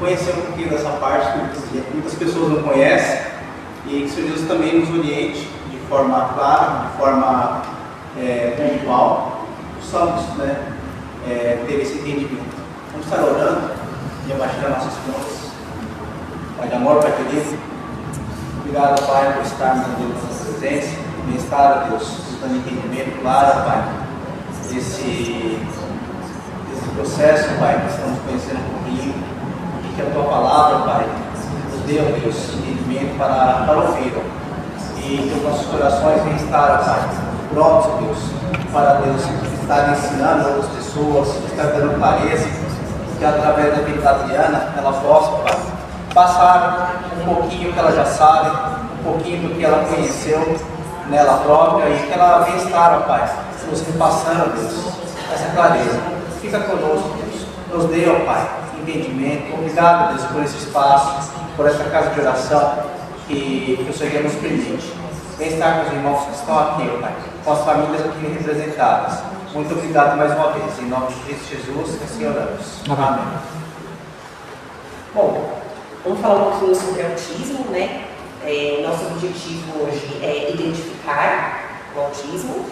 conhecer um pouquinho dessa parte que muitas pessoas não conhecem e que o Senhor Jesus também nos oriente de forma clara, de forma pontual, possamos ter esse entendimento. Vamos estar orando e abaixando nossas mãos. Pai de amor, Pai querido, obrigado, Pai, por estarmos na nossa presença, bem-estar, Deus, dando entendimento claro, Pai, desse processo, Pai, que estamos conhecendo um pouquinho, e que a Tua palavra, Pai, nos dê, ó Deus, entendimento para ouvir, e que os nossos corações venham estar, Pai, prontos, Deus, para Deus estar ensinando outras pessoas, estar dando clareza, que através da vida da Adriana, ela possa, Pai, passar um pouquinho que ela já sabe, um pouquinho do que ela conheceu nela própria, e que ela venha estar, ó Pai, nos repassando, Deus, essa clareza. Fica conosco, Deus. Nos dê, ó Pai, entendimento. Obrigado, Deus, por esse espaço, por essa casa de oração que o Senhor nos permite. Vem estar com os irmãos que estão aqui, ó Pai, com as famílias aqui representadas. Muito obrigado mais uma vez. Em nome de Cristo Jesus, assim oramos. Amém. Bom, vamos falar um pouquinho sobre autismo, né? Nosso objetivo hoje é identificar o autismo,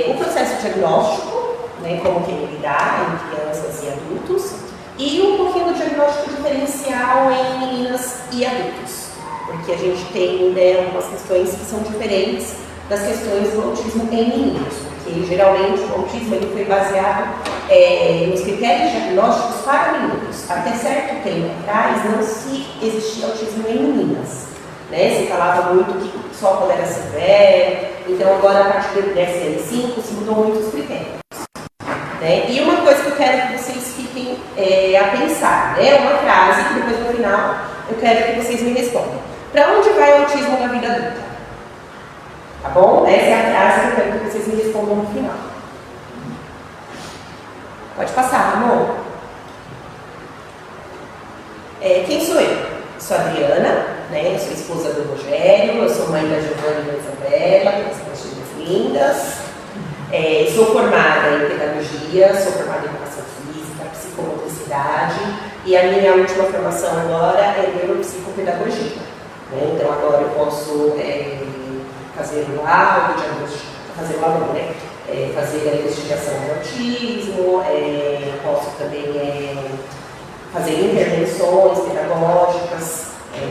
o processo diagnóstico, né, como que ele lidar em crianças e adultos, e um pouquinho do diagnóstico diferencial em meninas e adultos, porque a gente tem algumas questões que são diferentes das questões do autismo em meninos, porque geralmente o autismo ele foi baseado nos critérios diagnósticos para meninos. Até certo tempo atrás não se existia autismo em meninas, né? Se falava muito que só quando era severo, então agora a partir do DSM-5 se mudou muitos critérios. Né? E uma coisa que eu quero que vocês fiquem a pensar, né? Uma frase que depois no final eu quero que vocês me respondam. Para onde vai o autismo na vida adulta? Tá bom? Essa é a frase que eu quero que vocês me respondam no final. Pode passar, amor. Quem sou eu? Sou a Adriana, né? Eu sou esposa do Rogério, eu sou mãe da Giovana e da Isabela, tenho duas filhas lindas. Sou formada em pedagogia, sou formada em educação física, psicomotricidade, e a minha última formação agora é neuropsicopedagogia. Né? Então agora eu posso fazer o laudo, fazer a investigação do autismo, posso também fazer intervenções pedagógicas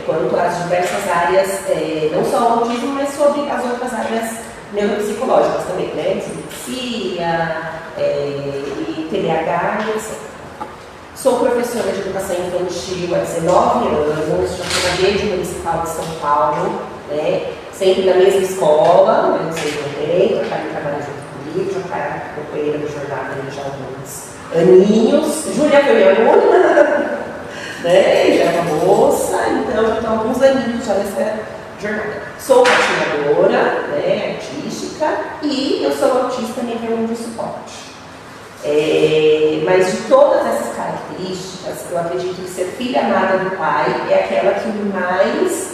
quanto às diversas áreas, não só o autismo, mas sobre as outras áreas neuropsicológicas também, né? Dislexia, e TDAH, etc. Sou professora de educação infantil há 19 anos, já fui na rede municipal de São Paulo, né? Sempre na mesma escola, mas vocês também, a Karen trabalha junto comigo, já está companheira do jornada já há alguns aninhos. Júlia foi minha aluna, né? Já é uma moça, então já estão alguns aninhos já nessa jornada. Sou patinadora, né, artística, e eu sou autista nível 1 de suporte. Mas de todas essas características, eu acredito que ser filha amada do pai é aquela que mais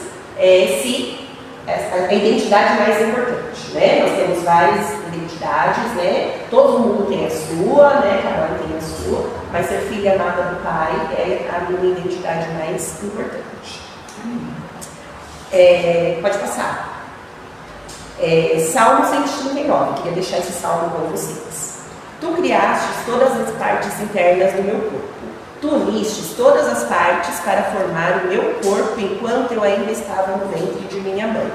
a identidade mais importante, né? Nós temos várias identidades, né? Todo mundo tem a sua, né? Cada um tem a sua, mas ser filha amada do pai é a minha identidade mais importante. Pode passar. Salmo 139, queria deixar esse salmo com vocês. Tu criastes todas as partes internas do meu corpo. Tu unistes todas as partes para formar o meu corpo enquanto eu ainda estava no ventre de minha mãe.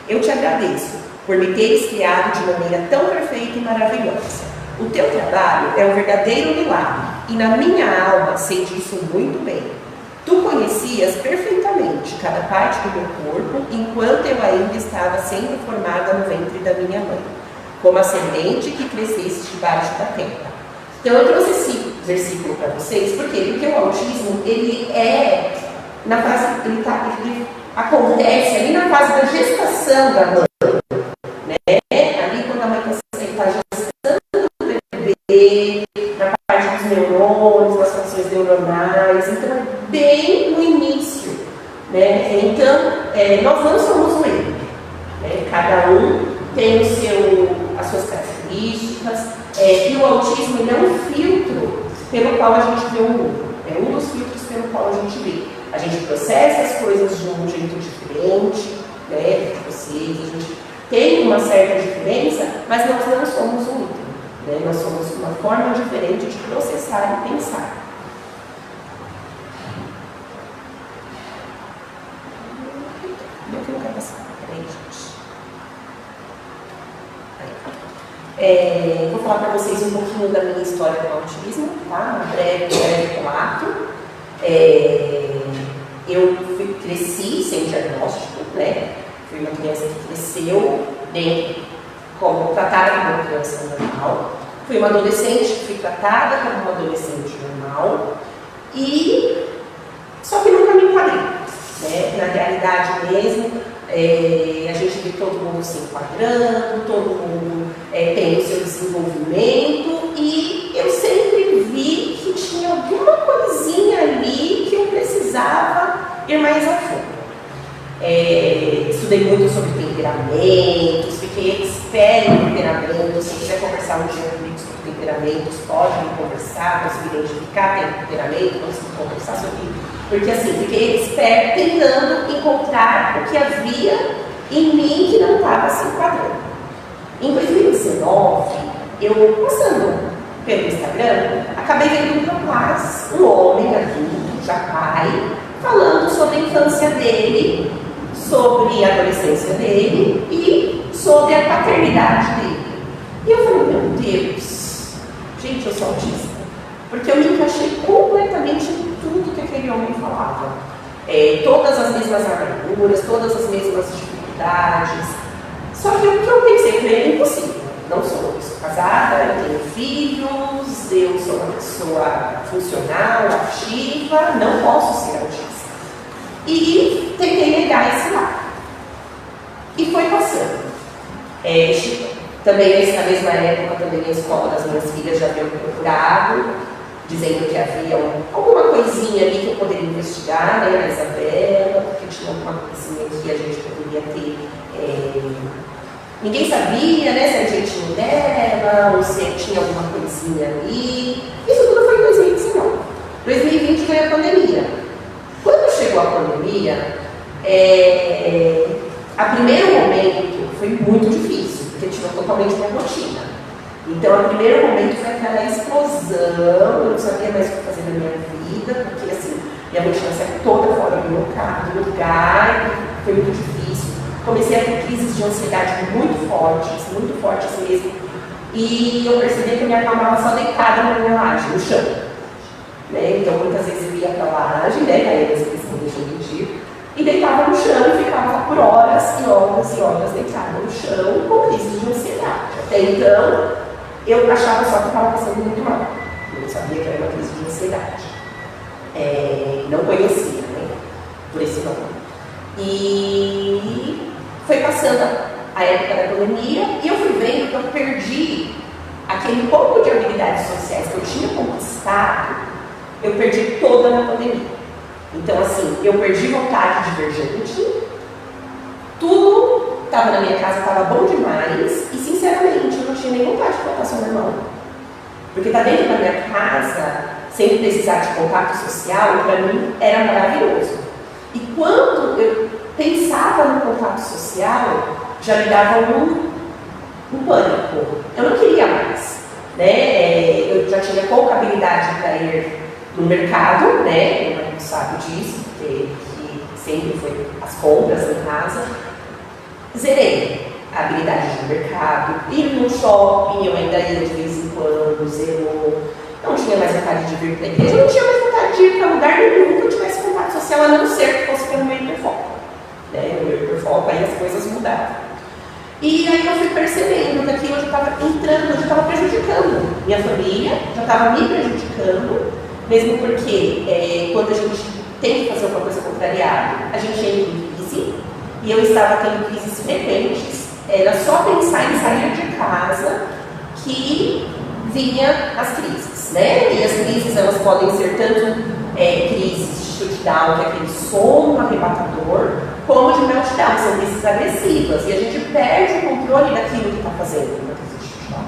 Eu te agradeço por me teres criado de maneira tão perfeita e maravilhosa. O teu trabalho é um verdadeiro milagre e na minha alma sei disso muito bem. Tu conhecias perfeitamente cada parte do meu corpo enquanto eu ainda estava sendo formada no ventre da minha mãe, como a semente que crescesse debaixo da terra. Então eu trouxe esse versículo para vocês, por quê? Porque o autismo, ele acontece ali na fase da gestação da mãe, né? Ali quando a mãe está gestando o bebê, na parte dos neurônios, nas funções neuronais, então é bem no início, né? Então, nós não somos um erro, né? Cada um tem as suas características, e o autismo é um filtro pelo qual a gente vê o mundo. É um dos filtros pelo qual a gente vê. A gente processa as coisas de um jeito diferente, né, de vocês, a gente tem uma certa diferença, mas nós não somos únicos, né? Nós somos uma forma diferente de processar e pensar. Eu que não quero passar, peraí, gente. Vou falar para vocês um pouquinho da minha história com o autismo, tá? Um breve relato. Eu cresci sem diagnóstico, né? Fui uma criança que cresceu como tratada como uma criança normal. Fui uma adolescente que fui tratada como uma adolescente normal. Só que nunca me enquadrei, né? Na realidade mesmo, a gente vê todo mundo se enquadrando, todo mundo tem o seu desenvolvimento, e eu sempre vi que tinha alguma coisinha ali que eu precisava ir mais a fundo. Estudei muito sobre temperamentos, fiquei expert em temperamentos. Se quiser conversar um dia comigo sobre temperamentos, pode me conversar, consigo identificar temperamento, consigo conversar sobre. Porque assim, fiquei expert tentando encontrar o que havia em mim que não estava se enquadrando. Em 2019, eu passando pelo Instagram, acabei vendo um rapaz, um homem adulto, já pai, falando sobre a infância dele, sobre a adolescência dele e sobre a paternidade dele. E eu falei, meu Deus, gente, eu sou autista. Porque eu me encaixei completamente em tudo que aquele homem falava. Todas as mesmas amarguras, todas as mesmas dificuldades. Só que o que eu pensei que era impossível. Não sou casada, eu tenho filhos, eu sou uma pessoa funcional, ativa, não posso ser autista. E tentei negar esse lado. E foi passando. Também na mesma época, também a escola das minhas filhas já havia me procurado, dizendo que havia alguma coisinha ali que eu poderia investigar, né, na Isabela, porque tinha alguma coisinha que a gente poderia ter. Ninguém sabia, né, se era jeitinho dela, ou se tinha alguma coisinha ali. Isso tudo foi em 2019. 2020 foi a pandemia. Quando chegou a pandemia, a primeiro momento foi muito difícil, porque tirou totalmente minha rotina. Então, o primeiro momento foi aquela explosão, eu não sabia mais o que fazer na minha vida, porque assim, minha rotina saiu toda fora do lugar, foi muito difícil. Comecei a ter crises de ansiedade muito fortes mesmo. E eu percebi que eu me acalmava só deitada na minha laje, no chão. Né? Então, muitas vezes eu ia para a laje, né, aí eles não deixam mentir, e deitava no chão e ficava por horas e horas deitada no chão com crises de ansiedade. Até então, eu achava só que estava passando muito mal. Eu não sabia que era uma crise de ansiedade. Não conhecia, né, por esse nome. E foi passando a época da pandemia e eu fui vendo que eu perdi aquele pouco de habilidades sociais que eu tinha conquistado, eu perdi toda na pandemia. Então, assim, eu perdi vontade de ver gente, tudo estava na minha casa, estava bom demais e, sinceramente, eu não tinha nem vontade de voltar a ser normal. Porque estar dentro da minha casa, sem precisar de contato social, para mim era maravilhoso. E quando eu pensava no contato social, já me dava um pânico. Eu não queria mais. Né? Eu já tinha pouca habilidade para ir no mercado, né? Meu marido sabe disso, porque sempre foi as compras em casa. Zerei a habilidade de ir no mercado, ir no shopping, eu ainda ia de vez em quando, zerou. Não tinha mais vontade de vir para a igreja, não tinha mais vontade de ir para lugar nenhum que eu tivesse contato social, a não ser que fosse pelo meu hiperfoco. Né? No meu hiperfoco, aí as coisas mudaram. E aí eu fui percebendo que aquilo já estava entrando, já estava prejudicando minha família, já estava me prejudicando, mesmo porque quando a gente tem que fazer alguma coisa contrariada, a gente entra em crise, e eu estava tendo crises frequentes, era só pensar em sair de casa que vinha as crises, né? E as crises, elas podem ser tanto crises de shutdown, que é aquele sono arrebatador, como de meltdown, são crises agressivas, e a gente perde o controle daquilo que está fazendo na crise de shutdown.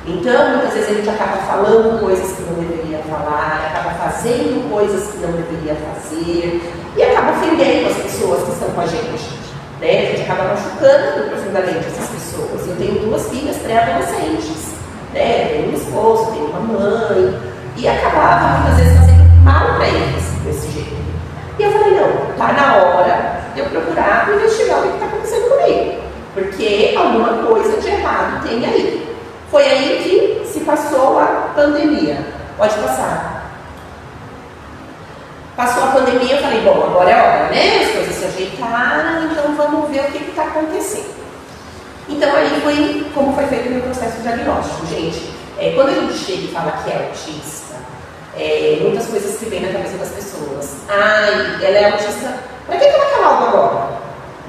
Então, muitas vezes a gente acaba falando coisas que não deveria falar, acaba fazendo coisas que não deveria fazer e acaba ofendendo as pessoas que estão com a gente. Né? A gente acaba machucando profundamente essas pessoas. Eu tenho 2 filhas pré-adolescentes, né? Tenho um esposo, tenho uma mãe, e acabava muitas vezes fazendo mal para eles desse jeito. E eu falei, não, tá na hora de eu procurar investigar o que está acontecendo comigo, porque alguma coisa de errado tem aí. Foi aí que se passou a pandemia. Pode passar. Passou a pandemia, eu falei, bom, agora é hora, né? As coisas se ajeitaram, então vamos ver o que está acontecendo. Então aí foi como foi feito o meu processo de diagnóstico. Gente, quando a gente chega e fala que é autista, muitas coisas que vêm na cabeça das pessoas. Ai, ela é autista, para que ela quer algo agora?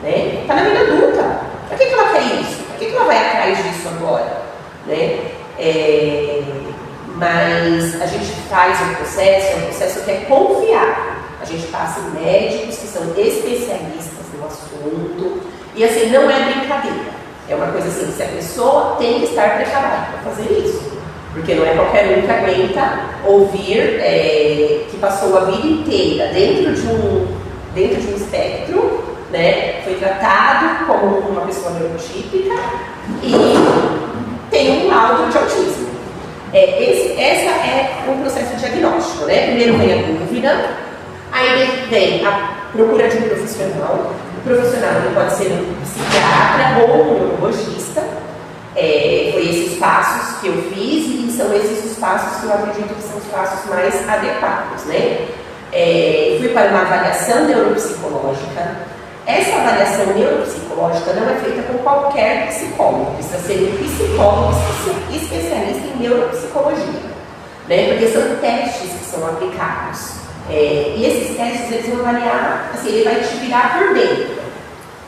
Né? Tá na vida adulta, para que ela quer isso? Para que ela vai atrás disso agora? Né? Mas a gente faz um processo que é confiável. A gente passa em médicos que são especialistas no assunto, e assim, não é brincadeira. É uma coisa assim, se a pessoa tem que estar preparada para fazer isso. Porque não é qualquer um que aguenta ouvir que passou a vida inteira dentro de um espectro, né? Foi tratado como uma pessoa neurotípica e tem um laudo de autismo. Esse é um processo diagnóstico, né? Primeiro vem a dúvida, aí vem a procura de um profissional. O profissional ele pode ser um psiquiatra ou um neurologista. Foi esses passos que eu fiz e são esses os passos que eu acredito que são os passos mais adequados, né? Fui para uma avaliação neuropsicológica. Essa avaliação neuropsicológica não é feita com qualquer psicólogo, precisa ser um psicólogo especialista em neuropsicologia, né? Porque são testes que são aplicados. E esses testes eles vão avaliar, assim, ele vai te virar por dentro,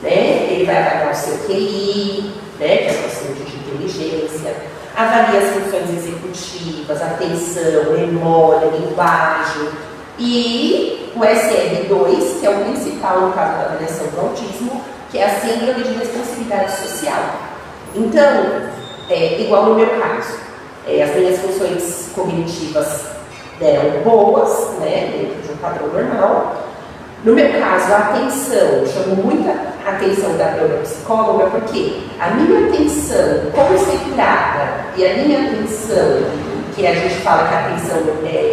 né? Ele vai avaliar o seu QI, né? Que é o quociente de inteligência, avalia as funções executivas, atenção, memória, linguagem. E o SR2, que é o principal no caso da avaliação do autismo, que é a Síndrome de Responsividade Social. Então, igual no meu caso, as minhas funções cognitivas deram boas, né, dentro de um padrão normal. No meu caso, a atenção, chamou muita atenção da neuropsicóloga, porque a minha atenção concentrada e a minha atenção, que a gente fala que a atenção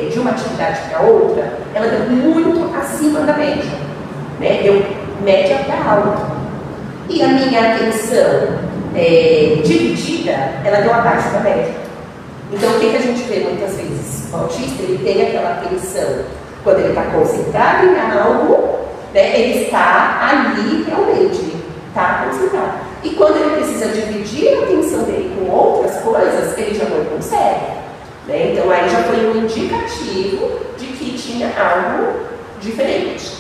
de uma atividade para outra, ela deu muito acima da média, né? Deu média para alta. E a minha atenção dividida, ela deu abaixo da média. Então, o que a gente vê muitas vezes? O autista, ele tem aquela atenção, quando ele está concentrado em algo, né, ele está ali realmente, ele está concentrado. E quando ele precisa dividir a atenção dele com outras coisas, ele já não consegue. Né? Então aí já foi um indicativo de que tinha algo diferente,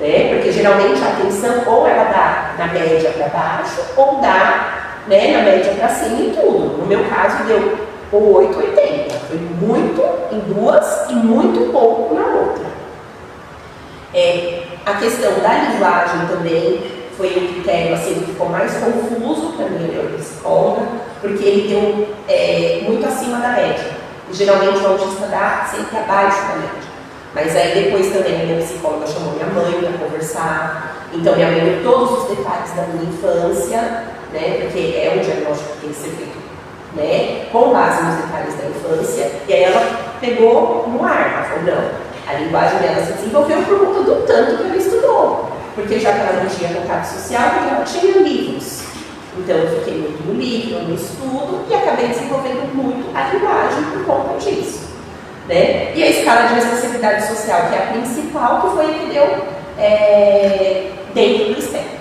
né? Porque geralmente a atenção ou ela dá na média para baixo ou dá, né, na média para cima em tudo. No meu caso deu 8,80, foi muito em duas e muito pouco na outra. A questão da linguagem também foi um critério assim, que ficou mais confuso para mim, neuropsicóloga, porque ele deu muito acima da média. Geralmente o autista dá sempre abaixo da média. Mas aí depois também a minha psicóloga chamou minha mãe para conversar. Então minha mãe deu todos os detalhes da minha infância, né? Porque é um diagnóstico que tem que ser feito, né, com base nos detalhes da infância. E aí ela pegou no ar, ela falou, não, a linguagem dela se desenvolveu por conta do tanto que ela estudou. Porque já que ela não tinha contato social, porque ela tinha livros. Então eu fiquei muito no livro, no estudo e acabei desenvolvendo muito a linguagem por conta disso, né? E a escala de responsabilidade social, que é a principal, que foi a que deu dentro do espectro.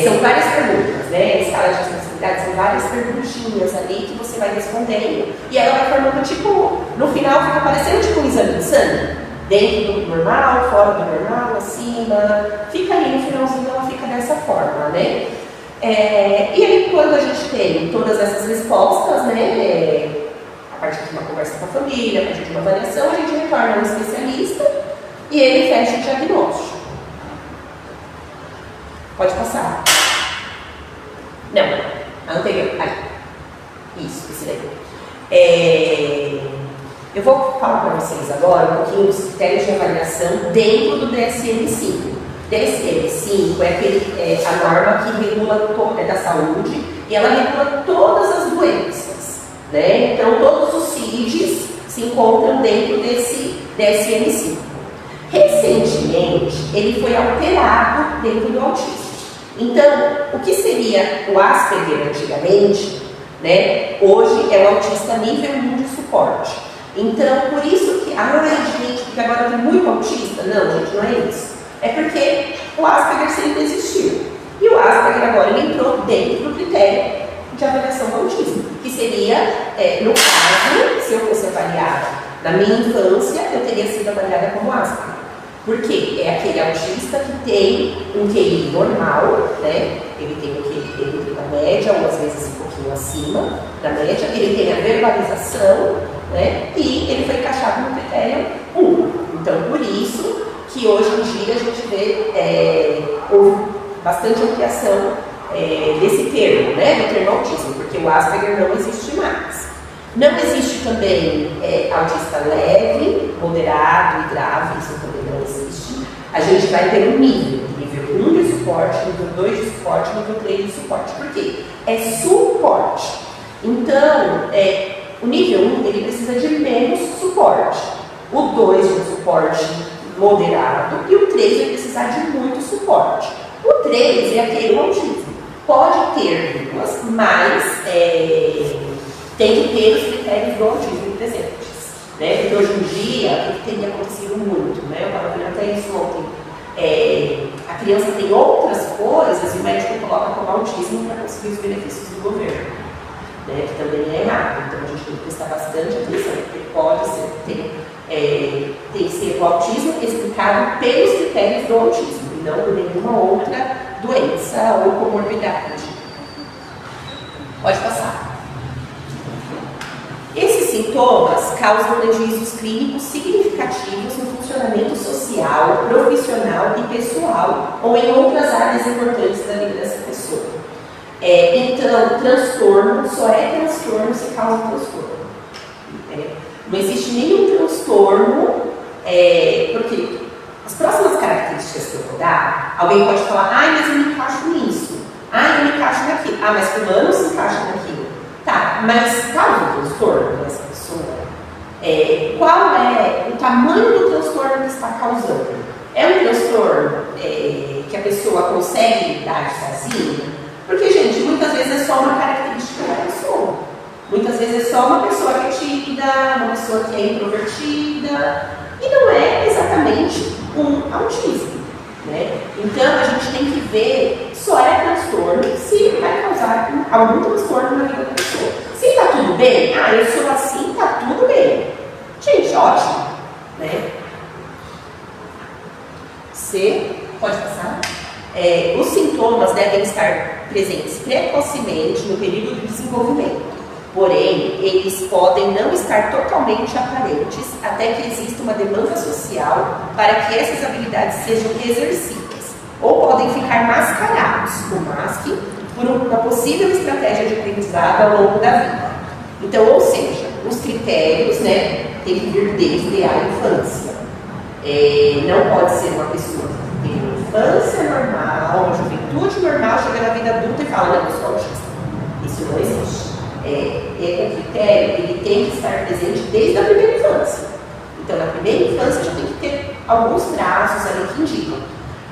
São várias perguntas, né? A escala de responsabilidade são várias perguntinhas ali que você vai respondendo e ela vai formando tipo, no final fica parecendo tipo um exame de sangue, dentro do normal, fora do normal, acima, fica ali no finalzinho, ela fica dessa forma, né? E aí, quando a gente tem todas essas respostas, né, a partir de uma conversa com a família, a partir de uma avaliação, a gente retorna a um especialista e ele fecha o diagnóstico. Pode passar. Não, a anterior. Aí. Isso. pouquinho dos critérios de avaliação dentro do DSM-5. DSM-5 é a norma que regula da saúde e ela regula todas as doenças, né? Então, todos os CIDs se encontram dentro desse DSM-5. Recentemente, ele foi alterado dentro do autismo. Então, o que seria o Asperger antigamente, né? Hoje é o autista nível 1 de suporte. Então, por isso que, gente, porque agora tem muito autista. Não, gente, não é isso. É porque o Asperger sempre existiu. E o Asperger agora ele entrou dentro do critério de avaliação do autismo, que seria, no caso, se eu fosse avaliada na minha infância, eu teria sido avaliada como Asperger. Porque é aquele autista que tem um QI normal, né? Ele tem um QI dentro da média, ou às vezes um pouquinho acima da média, ele tem a verbalização, né? E ele foi encaixado no critério 1. Então, por isso que hoje em dia a gente vê houve bastante ampliação desse termo, né? Do termo autismo, porque o Asperger não existe mais. Não existe também autista leve, moderado e grave, isso também não existe. A gente vai ter um nível 1 de suporte, nível 2 de suporte, nível 3 de suporte. Por quê? É suporte. Então, o nível 1 ele precisa de menos suporte. O 2 de suporte moderado e o 3 vai precisar de muito suporte. O 3 é aquele autismo. Pode ter vírgulas, mas tem que ter os critérios do autismo presentes, né? Porque hoje em dia, o que tem acontecido muito, né? Eu estava vendo até isso ontem, a criança tem outras coisas e o médico coloca como autismo para conseguir os benefícios do governo, né? Que também é errado, então a gente tem que prestar bastante atenção, porque pode ser, tem que ser o autismo explicado pelos critérios do autismo, e não por nenhuma outra doença ou comorbidade. Pode passar. Esses sintomas causam prejuízos clínicos significativos no funcionamento social, profissional e pessoal, ou em outras áreas importantes da vida dessa pessoa. Então, transtorno só é transtorno se causa transtorno. Não existe nenhum transtorno, porque as próximas características que eu vou dar, alguém pode falar, mas eu me encaixo nisso, eu me encaixo naquilo, mas fulano se encaixa naquilo. Tá, mas causa um transtorno nessa pessoa? Qual é o tamanho do transtorno que está causando? É um transtorno que a pessoa consegue lidar sozinha? Porque, gente, muitas vezes é só uma característica da pessoa. Muitas vezes é só uma pessoa que é tímida, uma pessoa que é introvertida, e não é exatamente um autismo, né? Então, a gente tem que ver, só é transtorno se vai causar algum transtorno na vida da pessoa. Se está tudo bem, eu sou assim, está tudo bem. Gente, ótimo, né? C, pode passar? Os sintomas devem estar presentes precocemente no período de desenvolvimento. Porém, eles podem não estar totalmente aparentes até que exista uma demanda social para que essas habilidades sejam exercidas. Ou podem ficar mascarados, o masking, por uma possível estratégia de aprendizado ao longo da vida. Então, ou seja, os critérios, né, tem que vir desde a infância. Não pode ser uma pessoa que tem uma infância normal, uma juventude normal, chega na vida adulta e fala, não, eu sou autista. Isso não existe. O critério ele tem que estar presente desde a primeira infância. Então, na primeira infância já tem que ter alguns traços ali que indicam.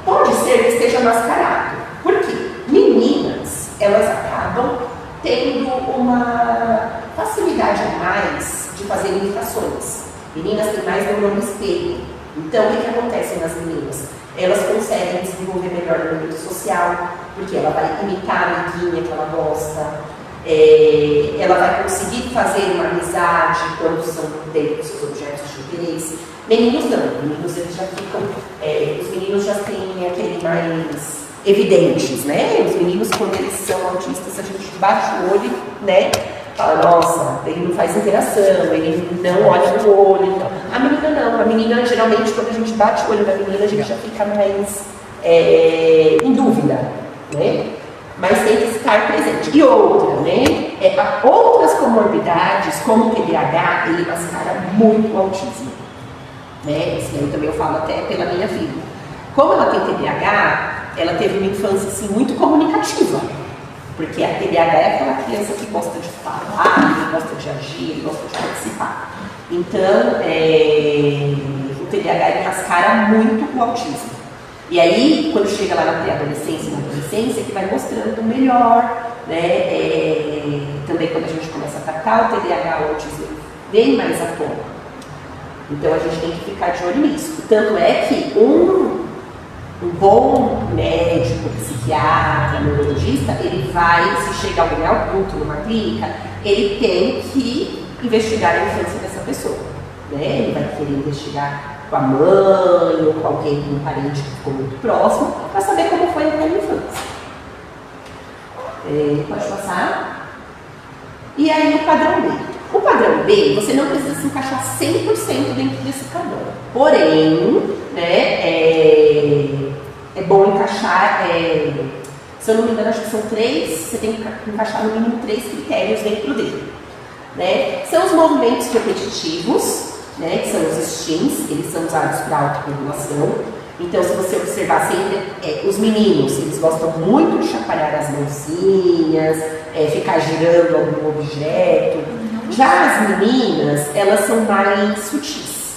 Pode ser que esteja mascarado. Por quê? Meninas, elas acabam tendo uma facilidade a mais de fazer imitações. Meninas têm mais neurônio espelho. Então, o que acontece nas meninas? Elas conseguem desenvolver melhor no meio social, porque ela vai imitar a amiguinha que ela gosta. Ela vai conseguir fazer uma amizade quando são dentro dos seus objetos de interesse. Meninos não, meninos eles já ficam, os meninos já têm aquele mais evidentes, né? Os meninos quando eles são autistas a gente bate o olho, né? Fala, nossa, ele não faz interação, ele não olha no olho. Então. A menina não, a menina geralmente quando a gente bate o olho da menina a gente já fica mais em dúvida, né? Mas tem que estar presente. E outra, né? Outras comorbidades, como o TDAH, ele mascara muito o autismo. né? Isso daí também eu falo até pela minha filha. Como ela tem TDAH, ela teve uma infância assim, muito comunicativa. Porque a TDAH é aquela criança que gosta de falar, que gosta de agir, que gosta de participar. Então, o TDAH ele mascara muito o autismo. E aí, quando chega lá na pré-adolescência e na adolescência, que vai mostrando melhor, né? Também quando a gente começa a tratar o TDAH, o autismo bem mais à tona. Então a gente tem que ficar de olho nisso. Tanto é que um bom médico, psiquiatra, neurologista, ele vai, se chega alguém adulto numa clínica, ele tem que investigar a infância dessa pessoa. Né? Ele vai querer investigar com a mãe ou com alguém, com um parente que ficou muito próximo, para saber como foi aquela infância. Pode passar? E aí o padrão B. O padrão B, você não precisa se encaixar 100% dentro desse padrão. Porém, né, é bom encaixar, se eu não me engano, acho que são 3, você tem que encaixar no mínimo 3 critérios dentro dele. Né? São os movimentos repetitivos, né, que são os STIMs, eles são usados para autorregulação. Então, se você observar sempre, os meninos, eles gostam muito de chacoalhar as mãozinhas, ficar girando algum objeto. Já as meninas, elas são mais sutis.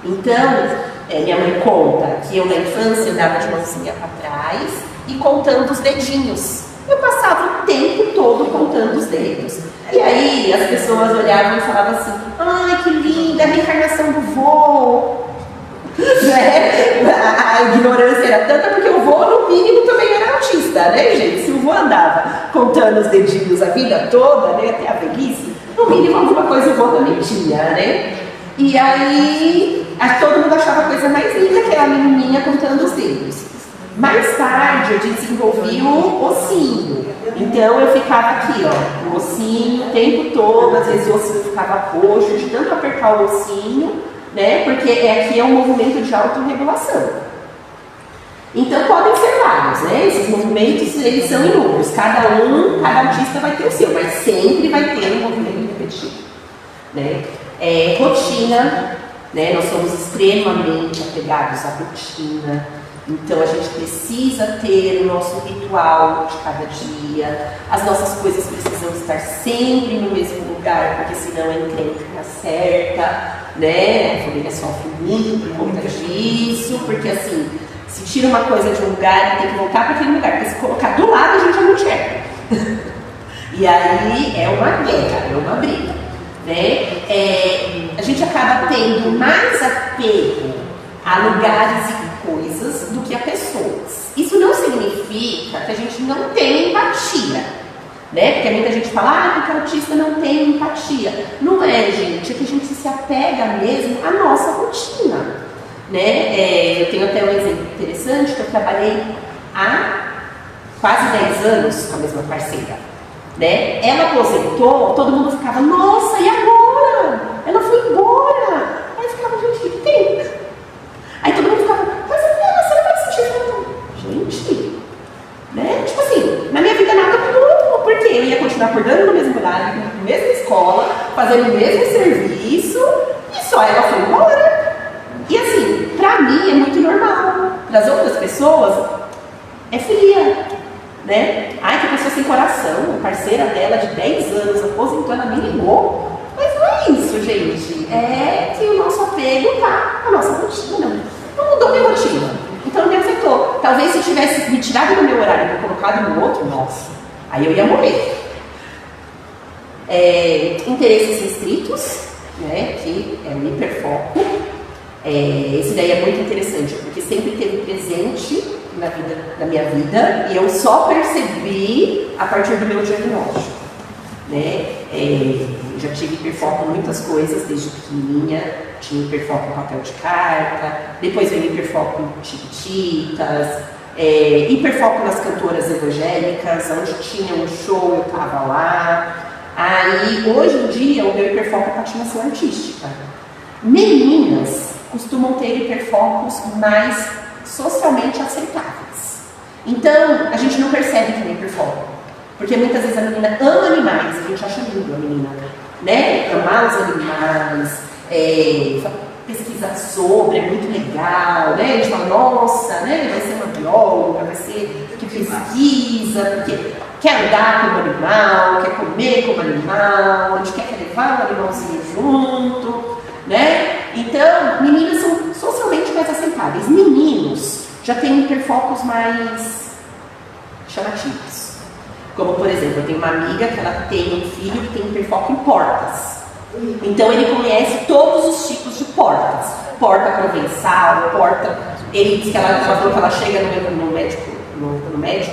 Então, minha mãe conta que eu na infância andava de mãozinha para trás e contando os dedinhos. Eu passava o tempo todo contando os dedos. E aí as pessoas olhavam e falavam assim: ai, que linda, a reencarnação do vô. A ignorância era tanta porque o vô, no mínimo, também era autista, né, gente? Se o vô andava contando os dedinhos a vida toda, né, até a velhice, no mínimo alguma coisa o vô também tinha, né? E aí todo mundo achava a coisa mais linda que era a menininha contando os dedos. Mais tarde eu desenvolvi o ossinho. Então eu ficava aqui, ó, o ossinho o tempo todo, às vezes o ossinho ficava roxo de tanto apertar o ossinho, né? Porque aqui é um movimento de autorregulação. Então podem ser vários, né? Esses movimentos, eles são inúmeros. Cada autista vai ter o seu, mas sempre vai ter um movimento repetido, né? Rotina, né? Nós somos extremamente apegados à rotina. Então a gente precisa ter o nosso ritual de cada dia. As nossas coisas precisam estar sempre no mesmo lugar, porque senão a encrenca acerta, né? A família sofre muito por conta disso, porque assim, se tira uma coisa de um lugar, tem que voltar para aquele lugar, porque se colocar do lado a gente já não enxerga. E aí é uma guerra, é uma briga, né? A gente acaba tendo mais apego a lugares e coisas do que a pessoas. Isso não significa que a gente não tem empatia, né? Porque muita gente fala, porque o autista não tem empatia. Não é, gente, é que a gente se apega mesmo à nossa rotina, né? Eu tenho até um exemplo interessante, que eu trabalhei há quase 10 anos com a mesma parceira, né? Ela aposentou, todo mundo ficava, nossa, e agora? Ela foi embora. Aí eu ficava, gente, o que tem? Aí todo mundo ficava, mas você não vai sentir falta. Gente, né? Tipo assim, na minha vida nada mudou, porque eu ia continuar acordando no mesmo horário, na mesma escola, fazendo o mesmo serviço, e só ela foi embora. E assim, pra mim é muito normal. Para as outras pessoas, é fria, né? Ai, que pessoa sem coração, a parceira dela de 10 anos aposentou, ela me ligou. Mas não é isso, gente. É que o nosso apego tá na nossa rotina. Não mudou minha rotina. Então me afetou. Talvez se tivesse me tirado do meu horário e colocado no outro, nossa, aí eu ia morrer. Interesses restritos, né? Que é o hiperfoco. Esse daí é muito interessante, porque sempre teve presente na minha vida e eu só percebi a partir do meu diagnóstico, né? Já tive hiperfoco em muitas coisas desde pequenininha. Tinha hiperfoco em papel de carta, depois veio hiperfoco em Chiquititas, hiperfoco nas cantoras evangélicas, onde tinha um show eu estava lá. Aí hoje em dia o meu hiperfoco é patinação artística. Meninas costumam ter hiperfocos mais socialmente aceitáveis. Então a gente não percebe que tem hiperfoco, porque muitas vezes a menina ama animais, a gente acha lindo a menina, né? Amar os animais, pesquisa sobre, é muito legal, né? A gente fala, nossa, né? Vai ser uma bióloga, vai ser que pesquisa, porque quer andar como animal, quer comer como animal, a gente quer levar o animalzinho junto, né? Então, meninas são socialmente mais aceitáveis. Meninos já têm hiperfocos mais chamativos. Como, por exemplo, eu tenho uma amiga que ela tem um filho que tem hiperfoco em portas. Então, ele conhece todos os tipos de portas. Porta provençal, porta... Ele diz que ela falou que ela chega no médico,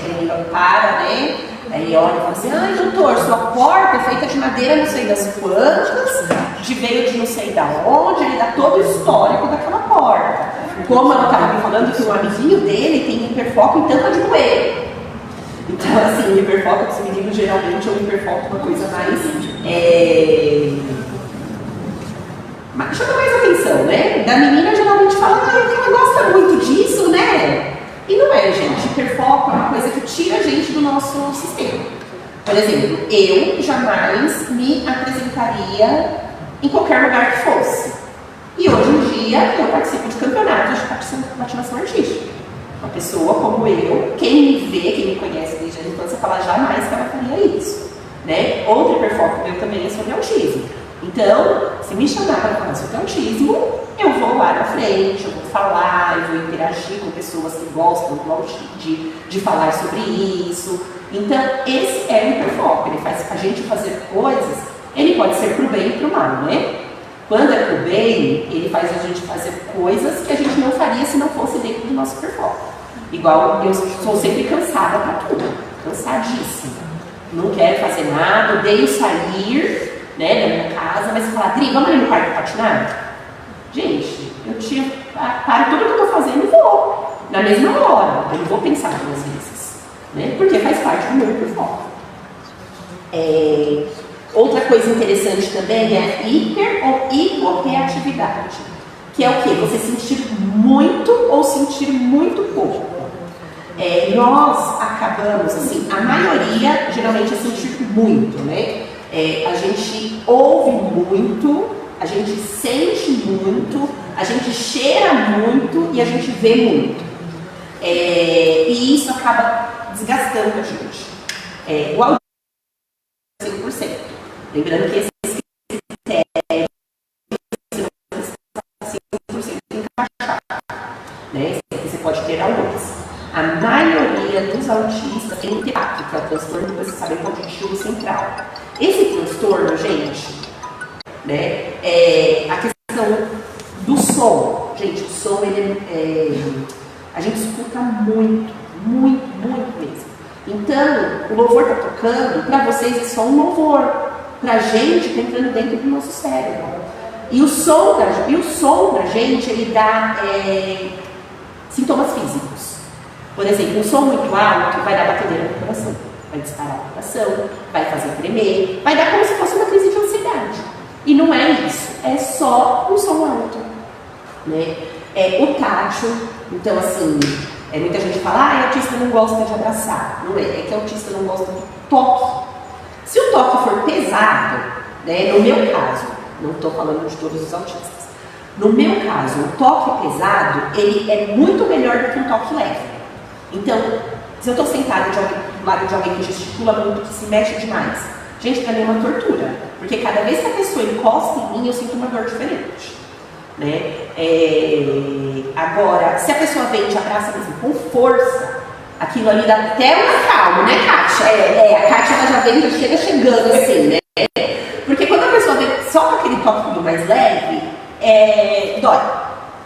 ele para, né? Aí ele olha e fala assim, ai, doutor, sua porta é feita de madeira não sei das quantas, veio de não sei da onde, ele dá todo o histórico daquela porta. Como ela estava me falando que um amiguinho dele tem hiperfoco em tampa de bueiro. Então, assim, o hiperfoco desse menino geralmente é um hiperfoco, uma coisa mais... chama mais atenção, né? Da menina geralmente fala, ela gosta muito disso, né? E não é, gente. Hiperfoco é uma coisa que tira a gente do nosso sistema. Por exemplo, eu jamais me apresentaria em qualquer lugar que fosse. E hoje em dia eu participo de campeonatos de patinação artística. Uma pessoa como eu, quem me vê, quem me conhece desde a infância, fala jamais que ela faria isso. Né? Outro hiperfoco meu também é sobre autismo. Então, se me chamar para falar sobre autismo, eu vou lá na frente, eu vou falar, eu vou interagir com pessoas que gostam de falar sobre isso. Então, esse é o hiperfoco, ele faz a gente fazer coisas, ele pode ser pro bem e pro mal, né? Quando é pro bem, ele faz a gente fazer coisas que a gente não faria se não fosse dentro do nosso hiperfoco. Igual eu sou sempre cansada para tudo, cansadíssima. Não quero fazer nada, odeio sair, né, da minha casa, mas falar, Adri, vamos ali no parque patinar? Gente, eu paro tudo que eu estou fazendo e vou, na mesma hora, eu não vou pensar duas vezes, né, porque faz parte do meu hiperfoco. Outra coisa interessante também é a hiper ou hiporreatividade, que é o quê? Você sentir muito ou sentir muito pouco. Nós acabamos, assim, a maioria geralmente é sentir muito, né? A gente ouve muito, a gente sente muito, a gente cheira muito e a gente vê muito. E isso acaba desgastando a gente. O autismo é 100%. Lembrando que esse critério é 100% encaixado, né? Você pode ter alguns. A maioria dos autistas tem TEAC, que é o transtorno do processamento auditivo central. Esse transtorno, gente, né, a questão do som. Gente, o som, a gente escuta muito, muito, muito mesmo. Então, o louvor está tocando, para vocês é só um louvor. Para a gente, está entrando dentro do nosso cérebro. E o som da gente, ele dá sintomas físicos. Por exemplo, um som muito alto vai dar batedeira no coração, vai disparar o coração, vai fazer tremer, vai dar como se fosse uma crise de ansiedade. E não é isso, é só um som alto. Né? O tátil, então assim, muita gente fala, autista não gosta de abraçar. Não é que autista não gosta do toque. Se o toque for pesado, né, no meu caso, não estou falando de todos os autistas, no meu caso, o toque pesado, ele é muito melhor do que um toque leve. Então, se eu estou sentada do lado de alguém que gesticula muito, que se mexe demais, gente, para mim é uma tortura. Porque cada vez que a pessoa encosta em mim, eu sinto uma dor diferente. Né? Agora, se a pessoa vem e te abraça mesmo com força, aquilo ali dá até uma calma, né, Kátia? A Kátia ela já vem, já chega chegando assim, né? Porque quando a pessoa vem só com aquele toque mais leve, dói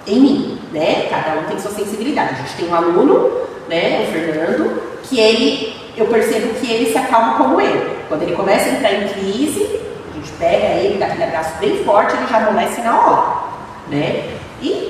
em mim, né? Cada um tem sua sensibilidade. A gente tem um aluno, né, o Fernando, que eu percebo que ele se acalma como eu. Quando ele começa a entrar em crise, a gente pega ele, dá aquele abraço bem forte, ele já amolece na hora, né? E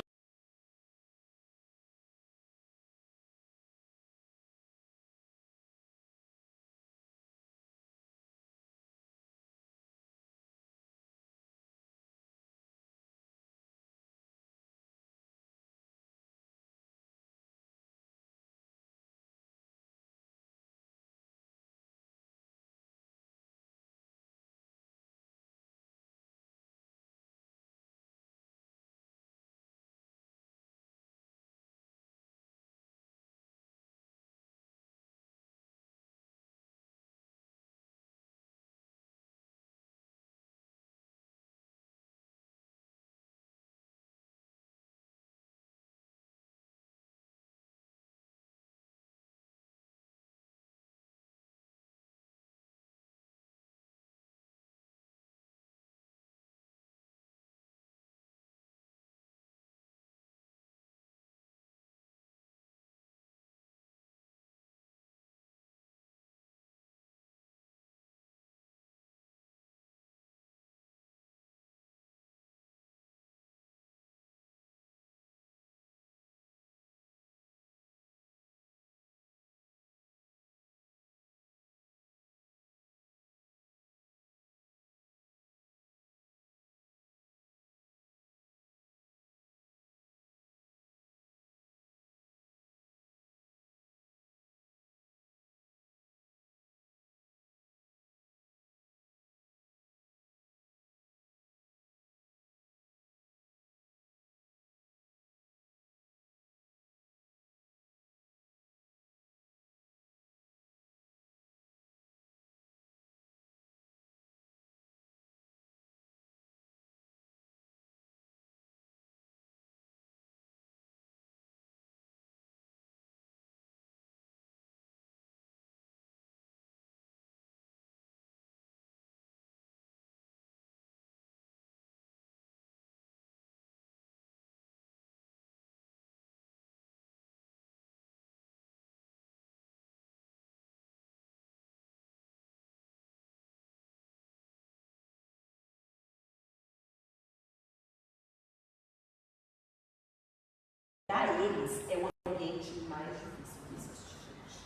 para eles é o ambiente mais difícil que existe, gente.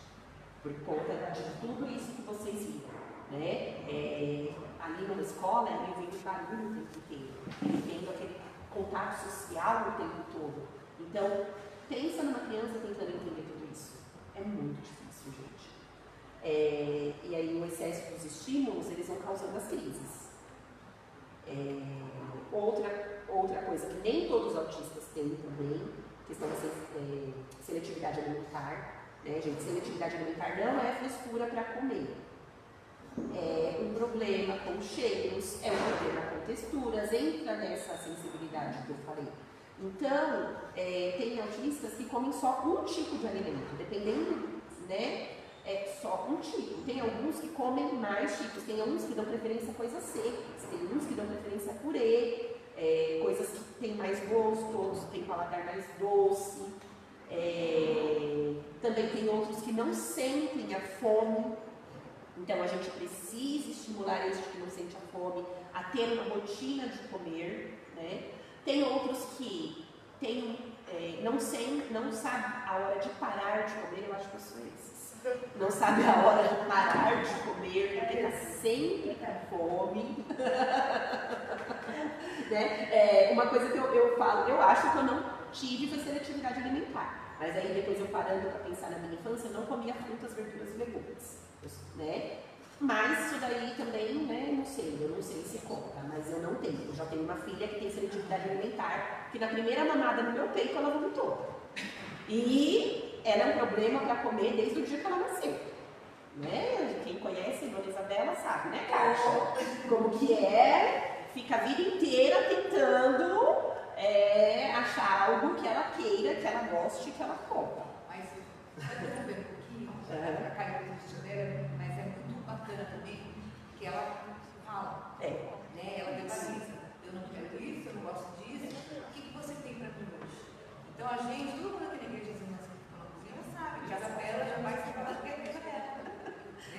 Por conta de tudo isso que vocês viram, né? Ali na escola, eu vendo barulho o tempo inteiro, vendo aquele contato social o tempo todo. Então, pensa numa criança tentando entender tudo isso. É muito difícil, gente. E aí o excesso dos estímulos, eles vão causando as crises. Outra coisa que nem todos os autistas têm também, questão da seletividade alimentar, né, gente? Seletividade alimentar não é frescura para comer. É um problema com cheiros, é um problema com texturas, entra nessa sensibilidade que eu falei. Então, tem autistas que comem só um tipo de alimento, dependendo, né? É só um tipo. Tem alguns que comem mais tipos, tem uns que dão preferência a coisas secas, tem uns que dão preferência a purê, coisas que têm mais gosto, tem paladar mais doce. Também tem outros que não sentem a fome. Então a gente precisa estimular este que não sente a fome a ter uma rotina de comer, né? Tem outros que não sabem a hora de parar de comer, eu acho que eu sou esses. Não sabe a hora de parar de comer, porque está sempre com fome. Né? Uma coisa que eu falo, eu acho que eu não tive foi seletividade alimentar. Mas aí depois eu parando para pensar na minha infância, eu não comia frutas, verduras e legumes. Né? Mas isso daí também, né, eu não sei se conta, mas eu não tenho. Eu já tenho uma filha que tem seletividade alimentar, que na primeira mamada no meu peito ela vomitou. E era um problema para comer desde o dia que ela nasceu. Né? Quem conhece a Dona Isabela sabe, né, Kátia? Como que é, fica a vida inteira tentando achar algo que ela queira, que ela goste, que ela coma. Mas eu vou ver um pouquinho, a Caio dela, mas é muito bacana também que ela fala, né? Ela verbaliza, eu não quero isso, eu não gosto disso, o que você tem para mim hoje? Então a gente, todo mundo aqui na igreja ela sabe que a Isabela já vai se falar que é a Isabela.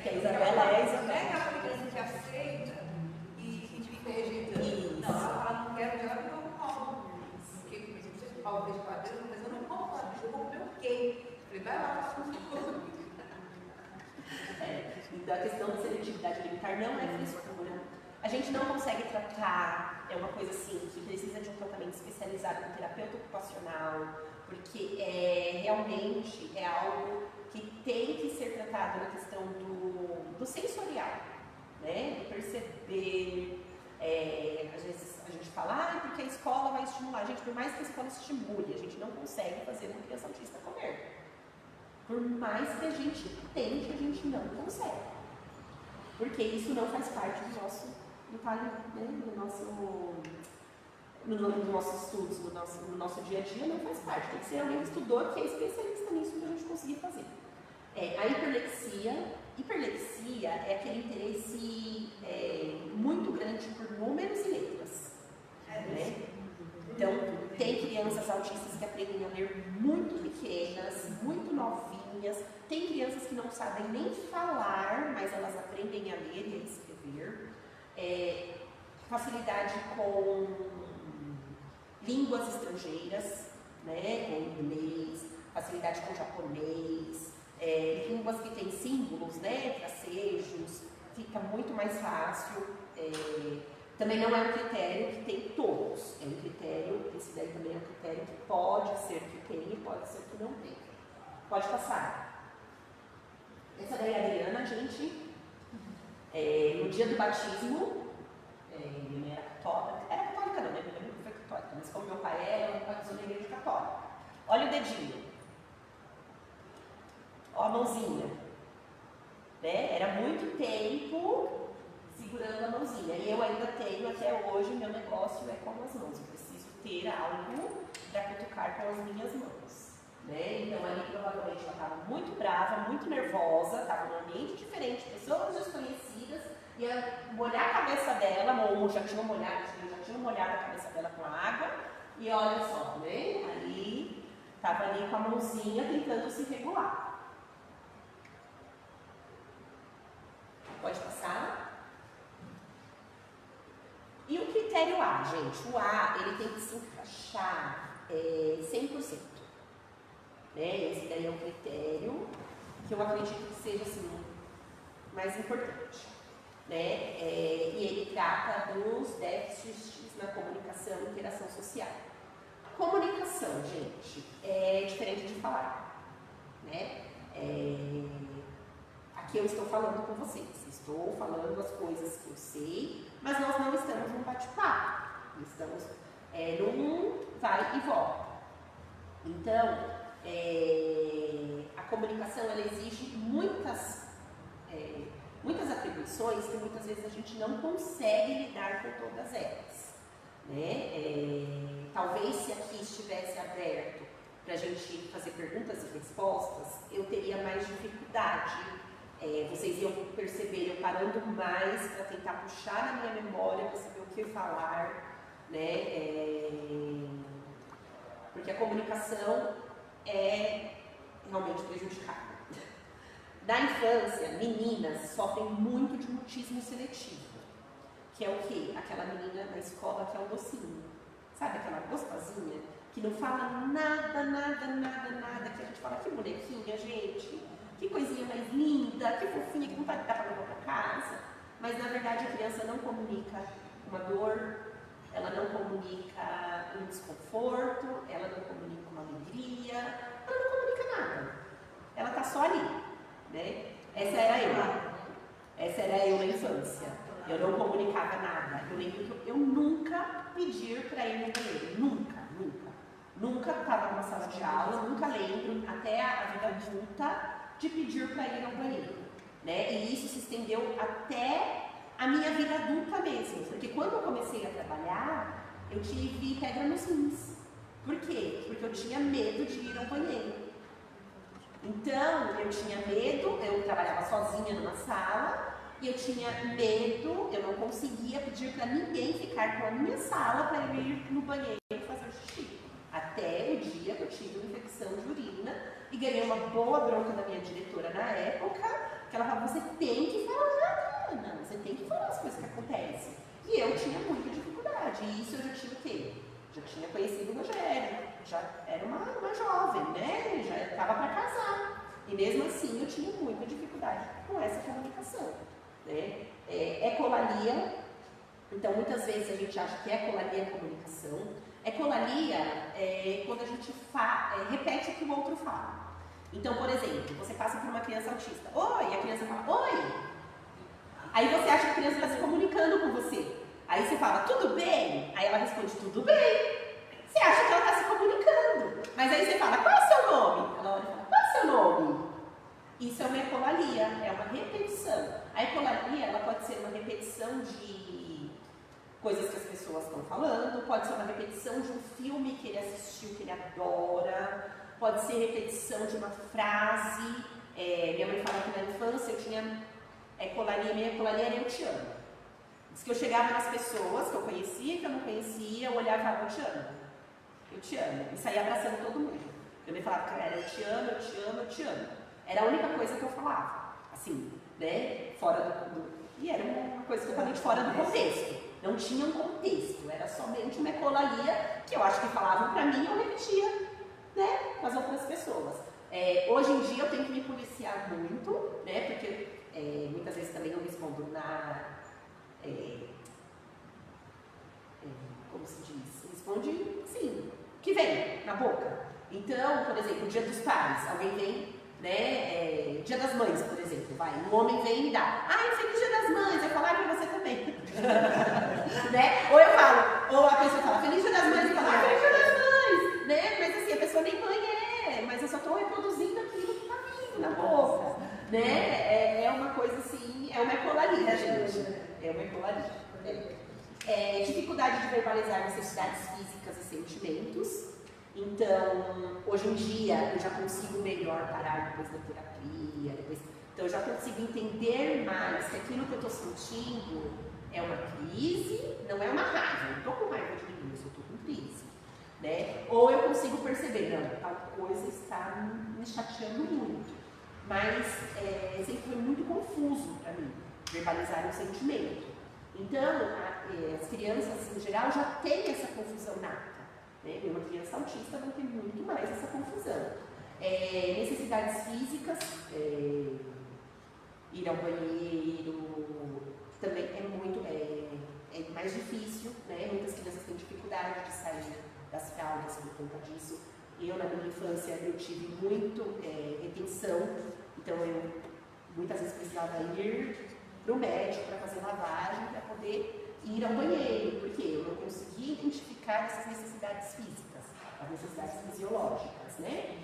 Que a Isabela é a Isabela. Não é aquela criança que aceita e fica rejeitando. Não, ela fala, não quero de ela porque eu não como. Porque, por exemplo, você fala o beijo padeiro, mas eu não como padeiro, eu vou comer o quê? Eu falei, vai lá, faça tudo. Da questão de seletividade alimentar não é frescura. A gente não consegue tratar, é uma coisa assim, que precisa de um tratamento especializado com terapeuta ocupacional, porque realmente é algo que tem que ser tratado na questão do sensorial, né? De perceber, às vezes a gente fala, porque a escola vai estimular. Gente, por mais que a escola estimule, a gente não consegue fazer uma criança autista comer. Por mais que a gente tente, a gente não consegue. Porque isso não faz parte do nosso, nos nossos estudos, no nosso dia a dia, não faz parte. Tem que ser alguém que estudou, que é especialista nisso para a gente conseguir fazer. A hiperlexia é aquele interesse muito grande por números e letras. Né? Então, tem crianças autistas que aprendem a ler muito pequenas, muito novinhas. Tem crianças que não sabem nem falar, mas elas aprendem a ler e a escrever. Facilidade com línguas estrangeiras, né? Com inglês, facilidade com japonês, línguas que têm símbolos, né? Tracejos, fica muito mais fácil. Também não é um critério que tem todos, é um critério, esse daí também é um critério que pode ser que tem e pode ser que não tem. Pode passar. Essa daí é a Adriana, gente, no dia do batismo, minha mãe era católica não, né? Minha mãe não foi católica, mas como meu pai ela batizou na igreja católica. Olha o dedinho, ó a mãozinha, né? Era muito tempo segurando a mãozinha. E eu ainda tenho até hoje, meu negócio é com as mãos. Eu preciso ter algo para cutucar com as minhas mãos. Né? Então ali provavelmente ela estava muito brava, muito nervosa, estava num ambiente diferente, pessoas desconhecidas, e molhar a cabeça dela, ou já tinha molhado a cabeça dela com água, e olha só, né? Ali estava ali com a mãozinha tentando se regular. Pode passar? E o critério A, gente? O A, ele tem que se encaixar 100%. né? Esse daí é um critério que eu acredito que seja assim, mais importante, né? E ele trata dos déficits na comunicação e interação social. Comunicação, gente, é diferente de falar, né? Aqui eu estou falando com vocês, estou falando as coisas que eu sei, mas nós não estamos num bate-papo, estamos num vai e volta. Então, a comunicação, ela exige muitas atribuições que muitas vezes a gente não consegue lidar com todas elas, né? Talvez se aqui estivesse aberto para a gente fazer perguntas e respostas, eu teria mais dificuldade. Vocês iam perceber eu parando mais para tentar puxar na minha memória para saber o que falar, né? Porque a comunicação é realmente prejudicada. Na infância, meninas sofrem muito de mutismo seletivo, que é o quê? Aquela menina na escola que é o docinho, sabe aquela gostosinha, que não fala nada, que a gente fala, que bonequinha, gente, que coisinha mais linda, que fofinha, que vontade de dar para levar para casa. Mas na verdade a criança não comunica uma dor, ela não comunica um desconforto, ela não comunica uma alegria, ela não comunica nada. Ela está só ali, né? Essa era eu na infância. Eu não comunicava nada. Eu lembro que eu nunca pedi para ir no banheiro. Nunca estava numa sala de aula, nunca lembro, até a vida adulta, de pedir para ir ao banheiro, né? E isso se estendeu até a minha vida adulta mesmo, porque quando eu comecei a trabalhar, eu tive pedra nos rins. Por quê? Porque eu tinha medo de ir ao banheiro. Então, eu tinha medo, eu trabalhava sozinha numa sala, e eu tinha medo, eu não conseguia pedir para ninguém ficar com a minha sala para eu ir no banheiro e fazer xixi. Até o dia que eu tive uma infecção de urina e ganhei uma boa bronca da minha diretora na época, que ela falava, você tem que falar, Ana, você tem que falar as coisas que acontecem. E eu tinha muita dificuldade, e isso eu já tinha o quê? Já tinha conhecido o Rogério, já era uma jovem, né? Já estava para casar. E mesmo assim eu tinha muita dificuldade com essa comunicação, né? Ecolalia, então muitas vezes a gente acha que ecolalia é comunicação. Ecolalia é quando a gente repete o que o outro fala. Então, por exemplo, você passa por uma criança autista, oi, e a criança fala, oi. Aí você acha que a criança está se comunicando com você. Aí você fala, tudo bem? Aí ela responde, tudo bem. Você acha que ela está se comunicando. Mas aí você fala, qual é o seu nome? Ela olha e fala, qual é o seu nome? Isso é uma ecolalia, é uma repetição. A ecolalia, ela pode ser uma repetição de coisas que as pessoas estão falando, pode ser uma repetição de um filme que ele assistiu, que ele adora, pode ser repetição de uma frase. Minha mãe fala que na infância eu tinha ecolalia, minha ecolalia era eu te amo. Diz que eu chegava nas pessoas que eu conhecia e que eu não conhecia, eu olhava e falava, eu te amo, e saía abraçando todo mundo. Eu me falava que era eu te amo, eu te amo, eu te amo. Era a única coisa que eu falava, assim, né, fora do... E era uma coisa totalmente fora do contexto. Não tinha um contexto, era somente uma ecolalia que eu acho que falavam pra mim e eu repetia, né, com as outras pessoas. Hoje em dia eu tenho que me policiar muito, né, porque muitas vezes também eu respondo como se diz? Responde, sim, que vem na boca. Então, por exemplo, Dia dos Pais, alguém vem, né, Dia das Mães, por exemplo, um homem vem e me dá, feliz Dia das Mães, eu falar pra você também. Né? Ou eu falo, ou a pessoa fala, feliz Dia das Mães, eu falo, feliz Dia das Mães, né? Mas assim, a pessoa nem mãe mas eu só estou reproduzindo aquilo que está vindo na boca, né? É uma coisa assim, é uma ecolalia, gente. É uma ecolalia. Dificuldade de verbalizar necessidades físicas e sentimentos. Então, hoje em dia, eu já consigo melhor parar depois da terapia, então eu já consigo entender mais que aquilo que eu estou sentindo é uma crise, não é uma raiva. Eu não estou com raiva de ninguém, eu estou com crise. Né? Ou eu consigo perceber, não, tal coisa está me chateando muito. Mas sempre foi muito confuso para mim verbalizar um sentimento. Então, as crianças em geral já têm essa confusão nata. Né? Uma criança autista vai ter muito mais essa confusão. Necessidades físicas, ir ao banheiro, também é mais difícil, né? Muitas crianças têm dificuldade de sair das fraldas por conta disso. Eu, na minha infância, eu tive muito retenção, então eu muitas vezes precisava ir para o médico para fazer lavagem, para poder ir ao banheiro, porque eu não conseguia identificar essas necessidades físicas, as necessidades fisiológicas, né?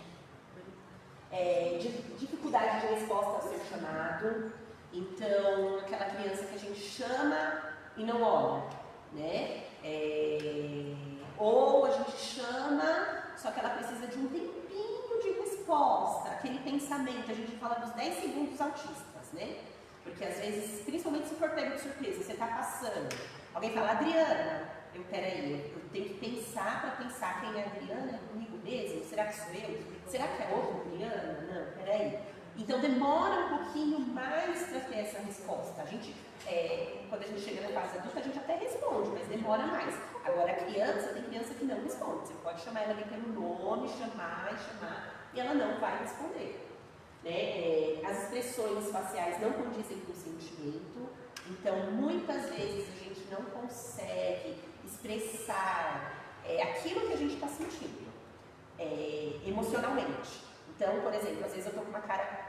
Dificuldade de resposta ao ser chamado, então aquela criança que a gente chama e não olha, né? Ou a gente chama, só que ela precisa de um tempinho de resposta, aquele pensamento, a gente fala dos 10 segundos autistas, né? Porque às vezes, principalmente se for pego de surpresa, você está passando, alguém fala, Adriana, peraí, eu tenho que pensar para pensar quem é a Adriana, é comigo mesmo? Será que sou eu? Será que é outra Adriana? Não, peraí. Então demora um pouquinho mais para ter essa resposta. A gente, quando a gente chega na fase adulta, a gente até responde, mas demora mais. Agora a criança, tem criança que não responde. Você pode chamar ela pelo nome, chamar, e ela não vai responder. Né? As expressões faciais não condizem com o sentimento, então muitas vezes a gente não consegue expressar aquilo que a gente está sentindo emocionalmente. Então, por exemplo, às vezes eu estou com uma cara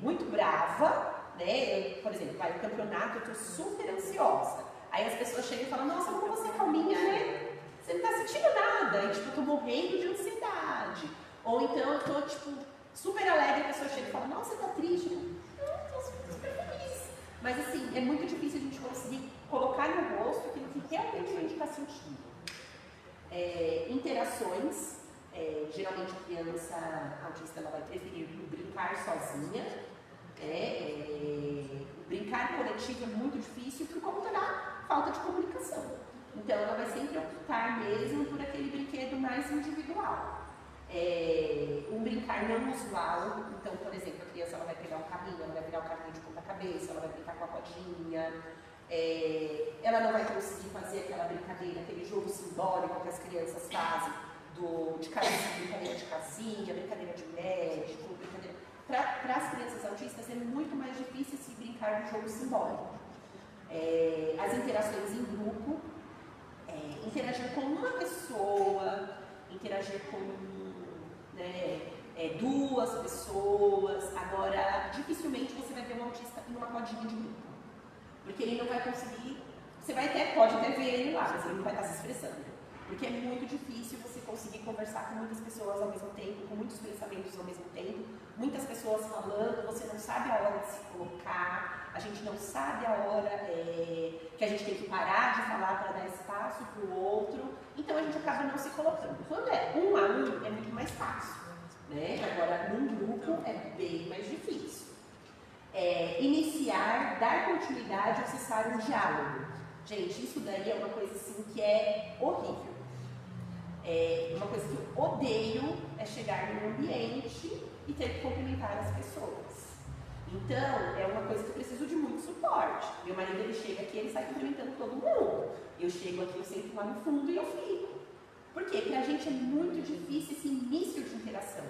muito brava, né? Por exemplo, vai no campeonato, eu estou super ansiosa. Aí as pessoas chegam e falam, nossa, como você é calminha, né? Você não está sentindo nada. E tipo, eu estou morrendo de ansiedade. Ou então eu estou, tipo, super alegre, a pessoa chega e fala, nossa, você está triste? Não, estou super feliz. Mas assim, é muito difícil a gente conseguir colocar no rosto aquilo que realmente a gente está sentindo. Interações. Geralmente a criança autista ela vai preferir brincar sozinha. O brincar coletivo é muito difícil por conta da falta de comunicação. Então ela vai sempre optar mesmo por aquele brinquedo mais individual. Um brincar não usual, então, por exemplo, a criança ela vai pegar um carrinho, ela vai virar o carrinho de ponta cabeça, ela vai brincar com a rodinha, ela não vai conseguir fazer aquela brincadeira, aquele jogo simbólico que as crianças fazem, brincadeira de casinha, brincadeira de médico, brincadeira... Para as crianças autistas é muito mais difícil se brincar de jogo simbólico. As interações em grupo, interagir com uma pessoa, interagir com duas pessoas. Agora, dificilmente você vai ver um autista numa rodinha de grupo, porque ele não vai conseguir, pode até ver ele lá, mas ele não vai estar se expressando. Porque é muito difícil você conseguir conversar com muitas pessoas ao mesmo tempo, com muitos pensamentos ao mesmo tempo, muitas pessoas falando, você não sabe a hora de se colocar, a gente não sabe a hora que a gente tem que parar de falar para dar espaço para o outro, então a gente acaba não se colocando. Quando é um a um, é muito mais fácil, né? Agora, num grupo, é bem mais difícil. Iniciar, dar continuidade ou cessar um diálogo. Gente, isso daí é uma coisa assim que é horrível. Uma coisa que eu odeio é chegar num ambiente e ter que cumprimentar as pessoas. Então, é uma coisa que eu preciso de muito suporte. Meu marido, ele chega aqui, ele sai cumprimentando todo mundo. Eu chego aqui, eu sento lá no fundo e eu fico. Por quê? Porque a gente é muito difícil esse início de interação.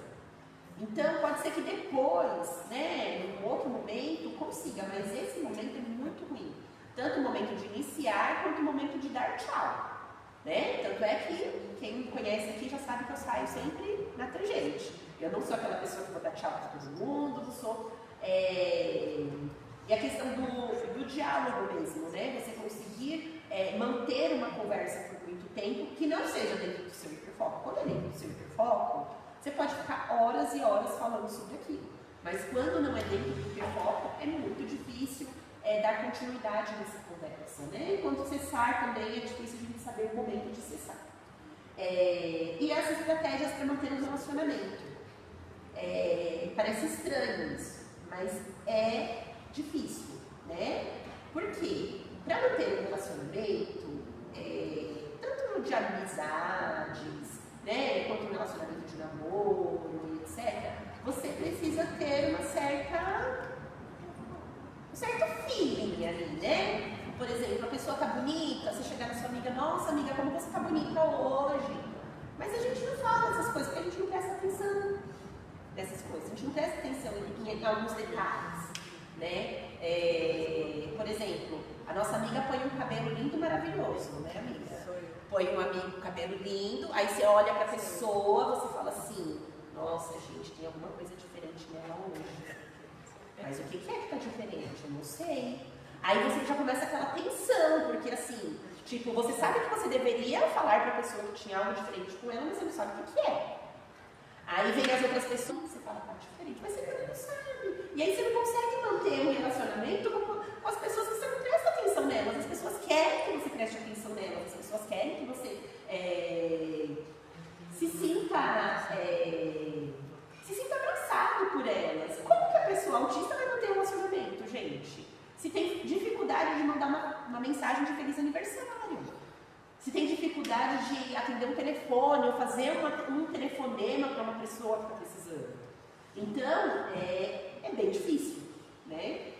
Então, pode ser que depois, né, num outro momento, consiga, mas esse momento é muito ruim. Tanto o momento de iniciar, quanto o momento de dar tchau. Né? Tanto é que quem me conhece aqui já sabe que eu saio sempre na tangente. Eu não sou aquela pessoa que vou dar tchau para todo mundo, não sou... E a questão do diálogo mesmo, né? Você conseguir manter uma conversa por muito tempo que não seja dentro do seu hiperfoco. Quando é dentro do seu hiperfoco, você pode ficar horas e horas falando sobre aquilo. Mas quando não é dentro do hiperfoco, é muito difícil dar continuidade nessa conversa, né? E quando cessar também é difícil a gente saber o momento de cessar. E as estratégias para manter o relacionamento. Parece estranho isso, mas é difícil, né? Porque para manter um relacionamento, tanto de amizades, né, quanto um relacionamento de namoro, etc., você precisa ter um certo feeling ali, né? Por exemplo, a pessoa tá bonita, você chegar na sua amiga, nossa amiga, como você tá bonita hoje? Mas a gente não fala essas coisas porque a gente não presta atenção. alguns detalhes, né? Por exemplo, a nossa amiga põe um cabelo lindo, maravilhoso, né, amiga? Põe um amigo cabelo lindo, aí você olha pra pessoa, você fala assim, nossa, gente, tem alguma coisa diferente nela hoje. Mas o que é que tá diferente? Eu não sei. Aí você já começa aquela tensão, porque assim, tipo, você sabe que você deveria falar pra pessoa que tinha algo diferente com ela, mas você não sabe o que é. Aí vem as outras pessoas, você fala, tá diferente, mas você não sabe. E aí você não consegue manter um relacionamento com as pessoas que você não presta atenção nelas. As pessoas querem que você preste atenção nelas, as pessoas querem que você se sinta abraçado por elas. Como que a pessoa autista vai manter um relacionamento, gente? Se tem dificuldade de mandar uma mensagem de feliz aniversário, se tem dificuldade de atender um telefone ou fazer um telefonema para uma pessoa que está precisando. Então, é bem difícil, né?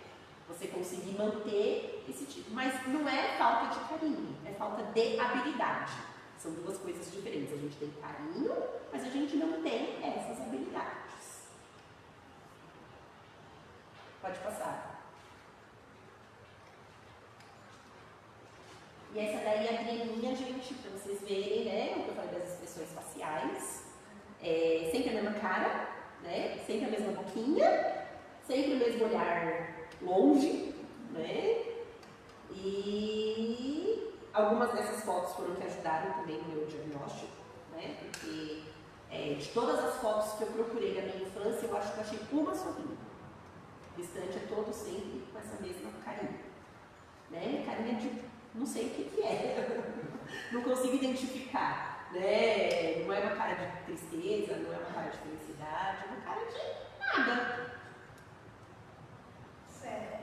Você conseguir manter esse tipo. Mas não é falta de carinho, é falta de habilidade. São duas coisas diferentes. A gente tem carinho, mas a gente não tem essas habilidades. Pode passar. E essa daí é a Adrianinha, gente, para vocês verem, né, o que eu falei das expressões faciais. Sempre a mesma cara, né, sempre a mesma boquinha, sempre o mesmo olhar longe, né, e algumas dessas fotos foram que ajudaram também no meu diagnóstico, né, porque de todas as fotos que eu procurei da minha infância, eu acho que eu achei uma sorrindo. O restante é todo sempre com essa mesma carinha, né, carinha de... não sei o que é, não consigo identificar, né? Não é uma cara de tristeza, não é uma cara de felicidade, é uma cara de nada. Sério?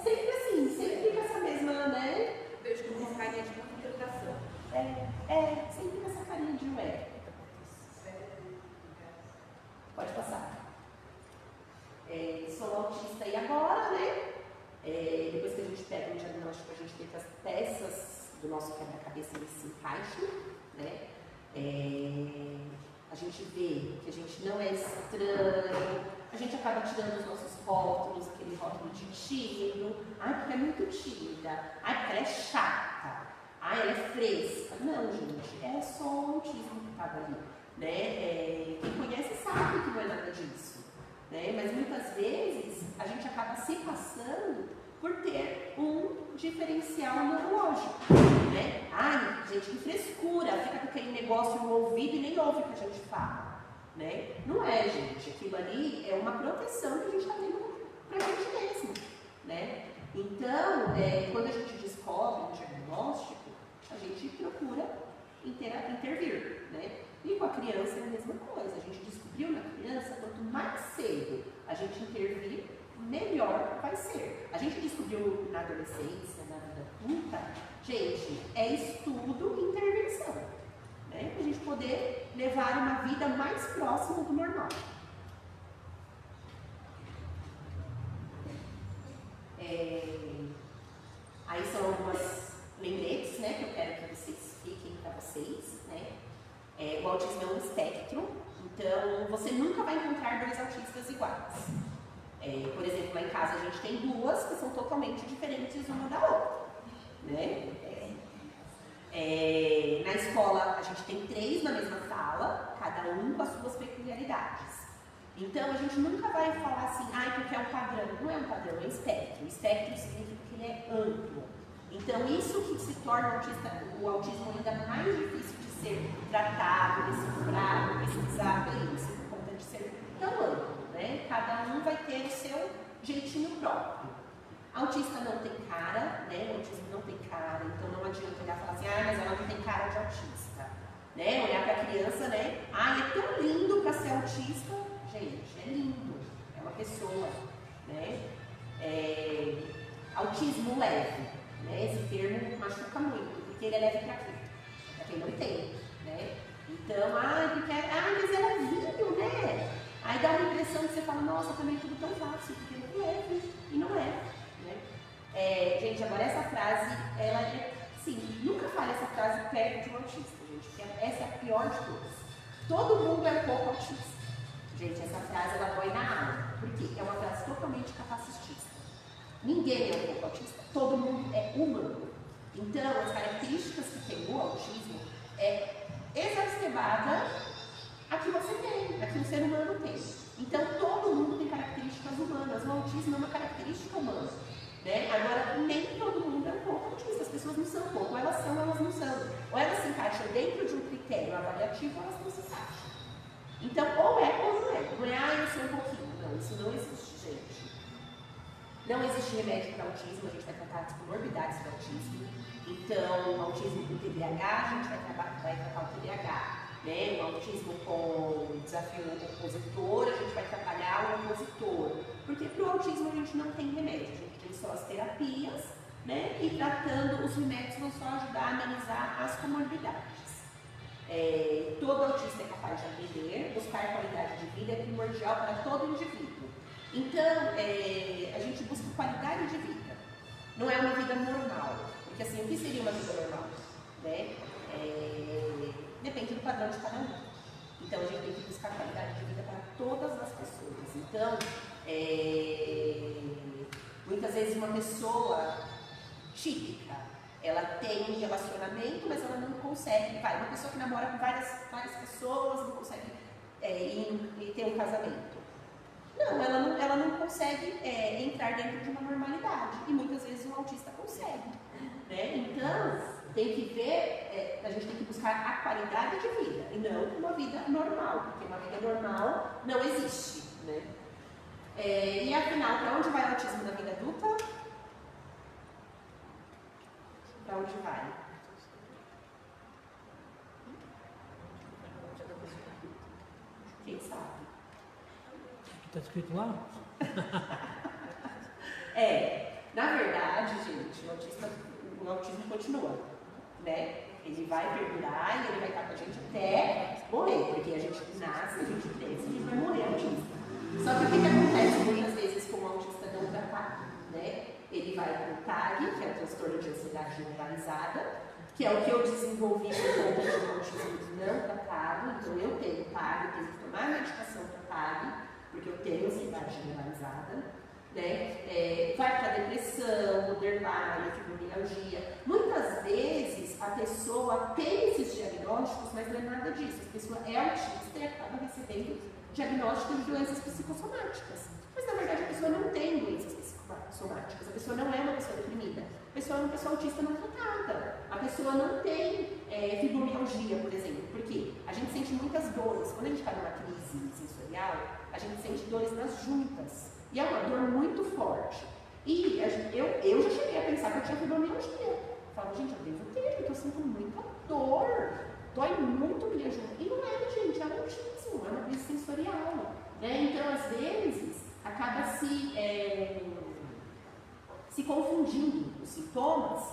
Sempre assim, sempre com essa mesma, né? Vejo como uma carinha de muita interrogação. Sempre com essa carinha de ué. Pode passar. Sou autista e agora, né? Depois que a gente pega um diagnóstico, a gente tem que as peças do nosso quebra-cabeça se encaixem, né? A gente vê que a gente não é estranho, a gente acaba tirando os nossos rótulos, aquele rótulo de tímido, porque é muito tímida, porque ela é chata, ela é fresca. Não, gente, é só o autismo que estava ali, né? Quem conhece sabe que não é nada disso, né? Mas muitas vezes a gente acaba se passando por ter um diferencial neurológico, né? Gente, que frescura, fica com aquele negócio no ouvido e nem ouve o que a gente fala, né? Não é, gente, aquilo ali é uma proteção que a gente está tendo para a gente mesmo, né? Então, quando a gente descobre um diagnóstico, a gente procura intervir, né? E com a criança é a mesma coisa, a gente descobriu na criança, quanto mais cedo a gente intervir, melhor vai ser. A gente descobriu na adolescência, na vida adulta, gente, é estudo e intervenção, né? Para a gente poder levar uma vida mais próxima do normal. Aí são algumas lembretes, né, que eu quero que vocês fiquem para vocês, né? O autismo é um espectro, então você nunca vai encontrar dois autistas iguais. Por exemplo, lá em casa a gente tem duas que são totalmente diferentes uma da outra, né? Na escola a gente tem 3 na mesma sala, cada um com as suas peculiaridades. Então a gente nunca vai falar assim, porque é um padrão. Não é um padrão, é um espectro. O espectro significa que ele é amplo. Então isso que se torna o autismo ainda mais difícil de ser tratado, decifrado, pesquisado, isso, por conta de ser tão amplo, né? Cada um vai ter o seu jeitinho próprio. Autista não tem cara, né? O autismo não tem cara, então não adianta olhar e falar assim, mas ela não tem cara de autista, né? Olhar para a criança, né? É tão lindo para ser autista, gente, é lindo, é uma pessoa, né? Autismo leve, né? Esse termo machuca muito, porque ele é leve para quem? Para quem não tem, né? Então, mas é levinho, né? Aí dá uma impressão que você fala, nossa, também é tudo tão fácil, porque é leve, e não é, né? Gente, agora essa frase, ela sim, nunca fale essa frase perto de um autista, gente, porque essa é a pior de todas. Todo mundo é um pouco autista. Gente, essa frase, ela dói na alma. porque é uma frase totalmente capacitista. Ninguém é um pouco autista, todo mundo é humano. Então, as características que tem o autismo é exacerbada a que você tem, a que o ser humano tem. Então, todo mundo tem características humanas. O autismo é uma característica humana. Né? Agora, nem todo mundo é um pouco autista. As pessoas não são um pouco. Ou elas são, ou elas não são. Ou elas se encaixam dentro de um critério avaliativo, ou elas não se encaixam. Então, ou é ou não é. Não é, eu sou um pouquinho. Não, isso não existe, gente. Não existe remédio para autismo. A gente vai tratar as comorbidades do autismo. Então, autismo com TDAH, a gente vai tratar o TDAH. Né? O autismo com desafio opositor, a gente vai trabalhar o opositor. Porque para o autismo a gente não tem remédio, a gente tem só as terapias, né? E tratando, os remédios vão só ajudar a amenizar as comorbidades. Todo autista é capaz de aprender, buscar qualidade de vida é primordial para todo indivíduo. Então, a gente busca qualidade de vida, não é uma vida normal. Porque assim, o que seria uma vida normal? Né? Depende do padrão de cada um. Então, a gente tem que buscar qualidade de vida para todas as pessoas. Então, muitas vezes uma pessoa típica, ela tem um relacionamento, mas ela não consegue. Uma pessoa que namora com várias pessoas não consegue ir ter um casamento. Não, ela não consegue entrar dentro de uma normalidade. E muitas vezes o autista consegue. Né? Então, tem que ver, a gente tem que buscar a qualidade de vida e não uma vida normal, porque uma vida normal não existe. Né? E afinal, para onde vai o autismo na vida adulta? Para onde vai? Quem sabe? Está escrito lá? Na verdade, gente, o autismo continua, né? Ele vai perdurar e ele vai estar com a gente até morrer, porque a gente nasce, a gente cresce, a gente vai morrer autista. Só que o que acontece muitas vezes com o autista não tratado, né? Ele vai para o TAG, que é o transtorno de ansiedade generalizada, que é o que eu desenvolvi por conta de um autismo não tratado. Então eu tenho TAG, eu tenho que tomar medicação para TAG, porque eu tenho ansiedade generalizada. Né? Vai para depressão, borderline, fibromialgia. Muitas vezes a pessoa tem esses diagnósticos, mas não é nada disso. A pessoa é autista e acaba recebendo diagnóstico de doenças psicossomáticas. Mas na verdade a pessoa não tem doenças psicossomáticas, a pessoa não é uma pessoa deprimida, a pessoa é uma pessoa autista não tratada. A pessoa não tem fibromialgia, por exemplo, porque a gente sente muitas dores. Quando a gente está numa crise sensorial, a gente sente dores nas juntas. E é uma dor muito forte. E eu já cheguei a pensar que eu tinha fibromialgia. Eu falo, gente, eu devo ter, porque eu sinto muita dor. Dói muito minha junta. E não é, gente, é autismo, é uma crise sensorial. Né? Então, às vezes, acaba se confundindo os sintomas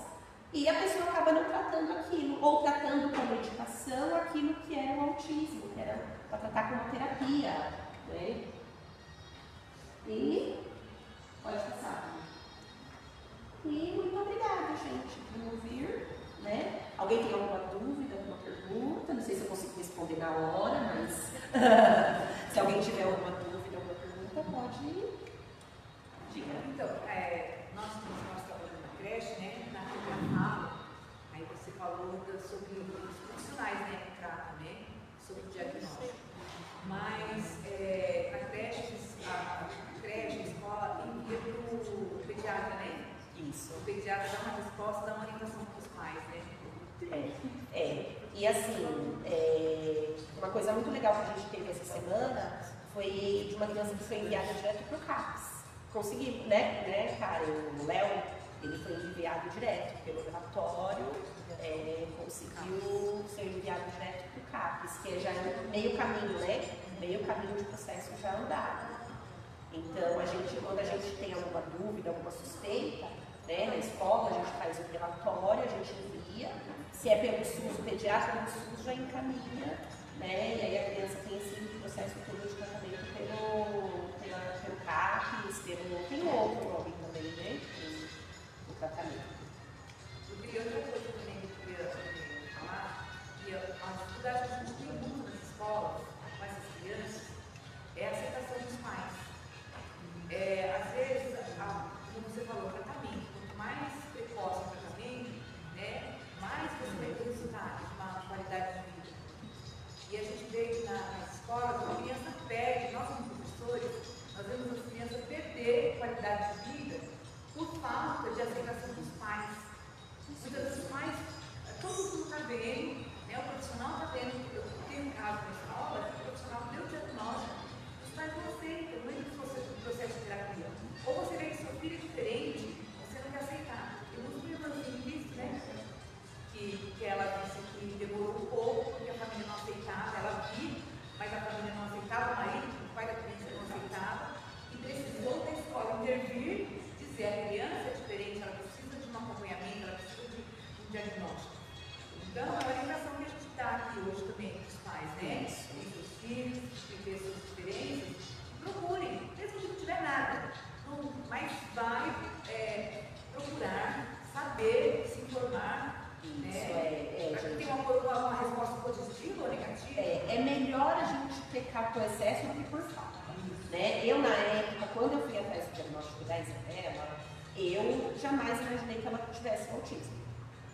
e a pessoa acaba não tratando aquilo, ou tratando com medicação aquilo que era o autismo, que era para tratar com uma terapia. Né? E pode passar. E muito obrigada, gente, por me ouvir. Né? Alguém tem alguma dúvida, alguma pergunta? Não sei se eu consigo responder na hora, mas se alguém tiver alguma dúvida, alguma pergunta, pode diga. Então, nós trabalhamos na creche, né? Na primeira fala, aí você falou sobre os profissionais, né? Que tratam, né? Sobre o diagnóstico. Mas a creche, a escola envia para o pediatra, né? Isso. O pediatra dá uma resposta, dá uma orientação para os pais, né? E assim, uma coisa muito legal que a gente teve essa semana foi de uma criança que foi enviada direto para o CAPS. Conseguimos, né, cara? O Léo, ele foi enviado direto pelo relatório, conseguiu ser enviado direto para o CAPS, que já é meio caminho, né? Meio caminho de processo já andado. Então, quando a gente tem alguma dúvida, alguma suspeita, né, na escola, a gente faz o relatório, a gente envia. Se é pelo SUS, o pediatra do SUS já encaminha, né, e aí a criança tem esse processo todo de tratamento pelo CAPS, tem outro nome também, né, o tratamento. Eu queria outra coisa também que eu queria falar, que a dificuldade que a gente tem muito nas escolas, com essas crianças, é a aceitação dos pais. pecar por excesso do que por falta. Né? Eu, na época, quando eu fui atrás do diagnóstico da Isabela, eu jamais imaginei que ela tivesse autismo.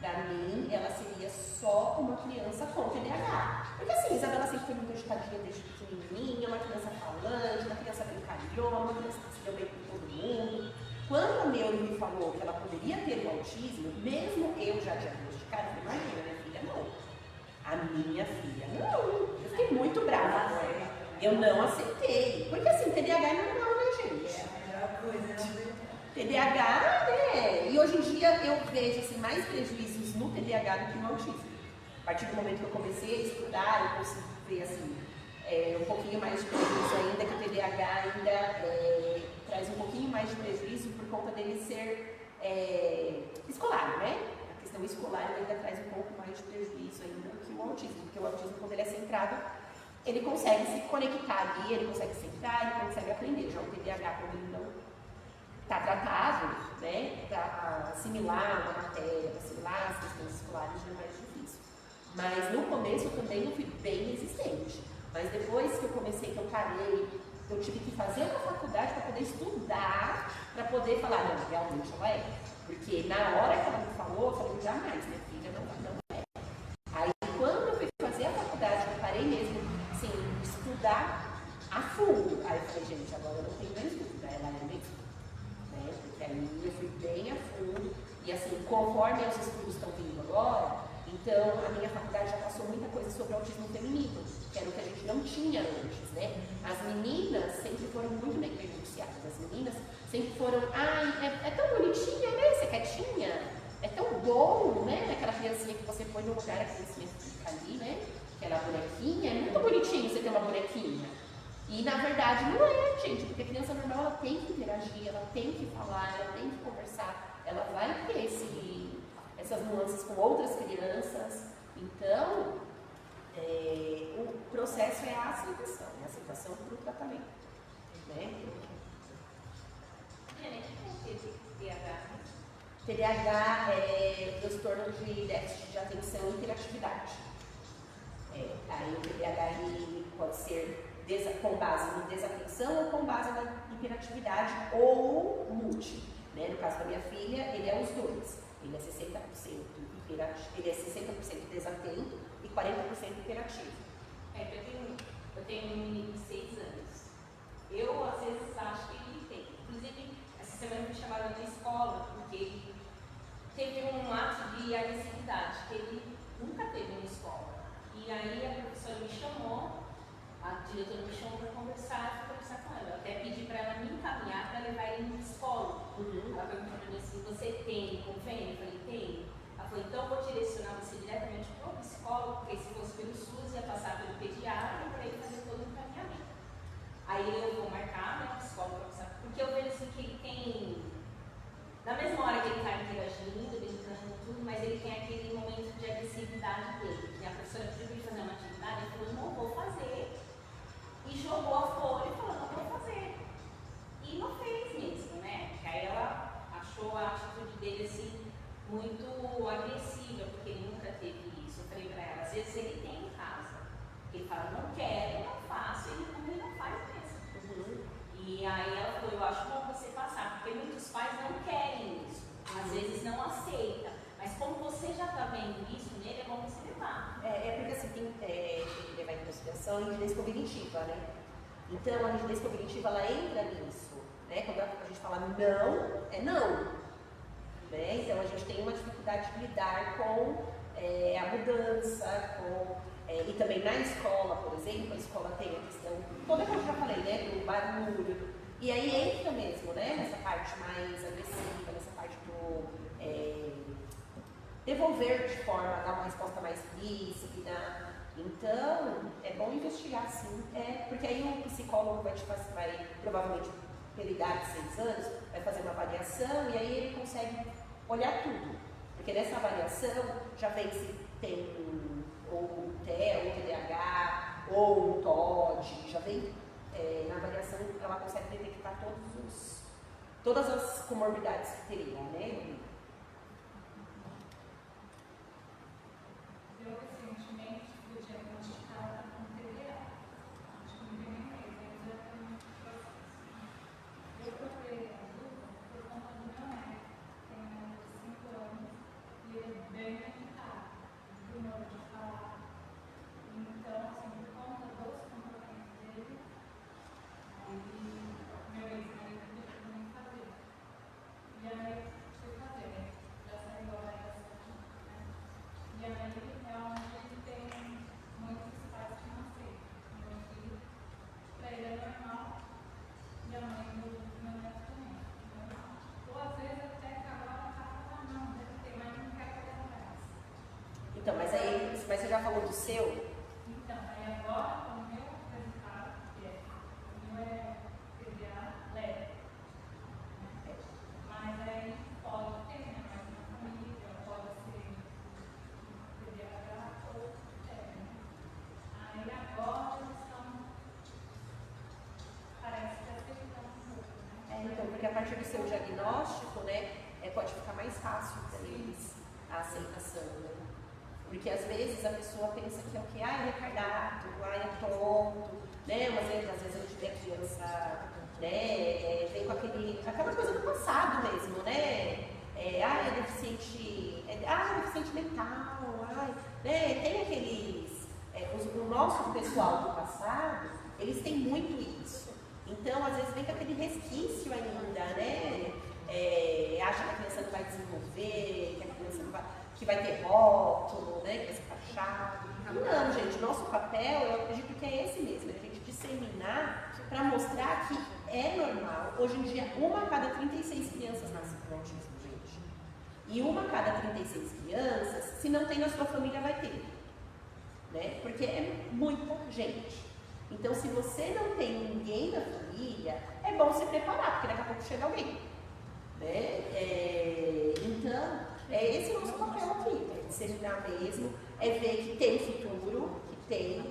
Para mim, ela seria só uma criança com TDAH. Porque assim, a Isabela sempre foi muito agitadinha desde pequenininha, uma criança falante, uma criança brincalhona, uma criança que se deu bem com todo mundo. Quando a Neuro me falou que ela poderia ter o autismo, mesmo eu já diagnosticada, eu falei, imagina, minha filha, não. A minha filha, não. Eu fiquei muito brava com ela. Eu não aceitei. Porque assim, TDAH é normal, né, gente? TDAH, né? E hoje em dia eu vejo assim, mais prejuízos no TDAH do que no autismo. A partir do momento que eu comecei a estudar, eu consigo ver assim, um pouquinho mais de prejuízo ainda, que o TDAH ainda traz um pouquinho mais de prejuízo por conta dele ser escolar, né? A questão escolar ainda traz um pouco mais de prejuízo ainda do que o autismo, porque o autismo, quando ele é centrado, ele consegue se conectar ali, ele consegue sentar, ele consegue aprender. Já o TDAH, quando ele não está tratado, né, para assimilar uma matéria, para assimilar as questões escolares, já é mais difícil. Mas no começo também eu fui bem resistente. Mas depois que eu comecei, que eu parei, eu tive que fazer uma faculdade para poder estudar, para poder falar, não, realmente ela é. Porque na hora que ela me falou, eu falei, jamais, minha filha, não é. Aí quando eu fui fazer a faculdade, eu parei mesmo, assim, estudar a fundo. Aí eu falei, gente, agora eu não tenho mais dúvida, ela é mesmo. Né? Porque aí eu fui bem a fundo, e assim, conforme os estudos estão vindo agora, então a minha faculdade já passou muita coisa sobre autismo feminino, que era o que a gente não tinha antes, né? As meninas sempre foram muito negligenciadas, as meninas sempre foram, é tão bonitinha, né? Você quietinha, é tão bom, né? Aquela criancinha que você põe no lugar, a criancinha fica ali, né? Aquela bonequinha, é muito bonitinho você ter uma bonequinha. E na verdade não é, gente, porque a criança normal ela tem que interagir, ela tem que falar, ela tem que conversar, ela vai ter essas nuances com outras crianças. Então, o processo é a aceitação para o tratamento. Né? TDAH é transtorno de déficit de atenção e hiperatividade. Aí o TDAH ele pode ser com base em desatenção ou com base na hiperatividade ou multi. Né? No caso da minha filha, ele é os dois. Ele é 60% ele é 60% desatento e 40% hiperativo. Eu tenho um menino de 6 anos. Eu, às vezes, acho que ele tem. Inclusive, essa semana me chamaram na escola, porque ele teve um ato de agressividade que ele nunca teve na escola. E aí a professora me chamou, a diretora me chamou para conversar com ela. Eu até pedi para ela me encaminhar para levar ele no psicólogo. Ela perguntou para mim assim, você tem convênio? Eu falei, tenho. Ela falou, então eu vou direcionar você diretamente para o psicólogo, porque se fosse pelo SUS ia passar pelo pediatra para ele fazer todo o encaminhamento. Aí eu vou marcar, né, o psicólogo para passar, porque eu vejo assim que ele tem, na mesma hora que ele está interagindo, brincando, tudo, mas ele tem aquele momento de agressividade dele, que a professora pediu ele fazer uma atividade, ele falou, não vou fazer, e jogou a folha e falou, não vou fazer. E não fez mesmo, né? Porque aí ela achou a atitude dele assim muito agressiva, porque ele nunca teve isso. Eu falei pra ela, às vezes ele tem em casa. Ele fala, não quero, não faço, ele não faz mesmo. E aí ela falou, eu acho bom você passar, porque muitos pais não querem isso, às vezes não aceitam. Mas como você já está vendo isso nele, é bom você levar. Porque assim, tem que levar em consideração a rigidez cognitiva, né? Então, a rigidez cognitiva, ela entra nisso, né? Quando a gente fala não, é não. Né? Então, a gente tem uma dificuldade de lidar com a mudança, e também na escola, por exemplo, a escola tem a questão, toda que eu já falei, né? Do barulho. E aí entra mesmo, né? Nessa parte mais agressiva, nessa parte do devolver de forma a dar uma resposta mais ríspida. Então, é bom investigar sim, porque aí o psicólogo vai provavelmente, pela idade de 6 anos, vai fazer uma avaliação e aí ele consegue olhar tudo. Porque nessa avaliação já vem se tem ou um TEA, ou um TDAH, ou um TOD, já vem na avaliação, ela consegue detectar todas as comorbidades que teria, né? Eu recentemente fui diagnosticada com TDA. já falou do seu? Então, aí agora, o meu resultado o meu é TDA leve. Mas aí pode ter, né? Mas na família pode ser TDAH ou né? Aí agora eles estão, parece que aceitando um pouco, né? Então, porque a partir do seu diagnóstico, né, pode ficar mais fácil para eles a aceitação, né? Porque às vezes a pessoa pensa que é o que? Ah, é retardado, ah, é tonto, né? Mas às vezes a gente vê a criança, né, vem com aquela coisa do passado mesmo, né? É deficiente, deficiente mental, né? Tem aqueles, o nosso pessoal do passado, eles têm muito isso. Então, às vezes vem com aquele resquício ainda, né? Acha que a criança não vai desenvolver, que a criança não vai, que vai ter rótulo, né? Que vai ser fachado. Não, gente, nosso papel, eu acredito que é esse mesmo, é a gente disseminar para mostrar que é normal. Hoje em dia, 1 a cada 36 crianças nasce com autismo, gente. E 1 a cada 36 crianças, se não tem na sua família, vai ter. Né? Porque é muita gente. Então, se você não tem ninguém na família, é bom se preparar, porque daqui a pouco chega alguém. Né? Então, esse é o nosso papel aqui, é disseminar mesmo, é ver que tem futuro, que tem,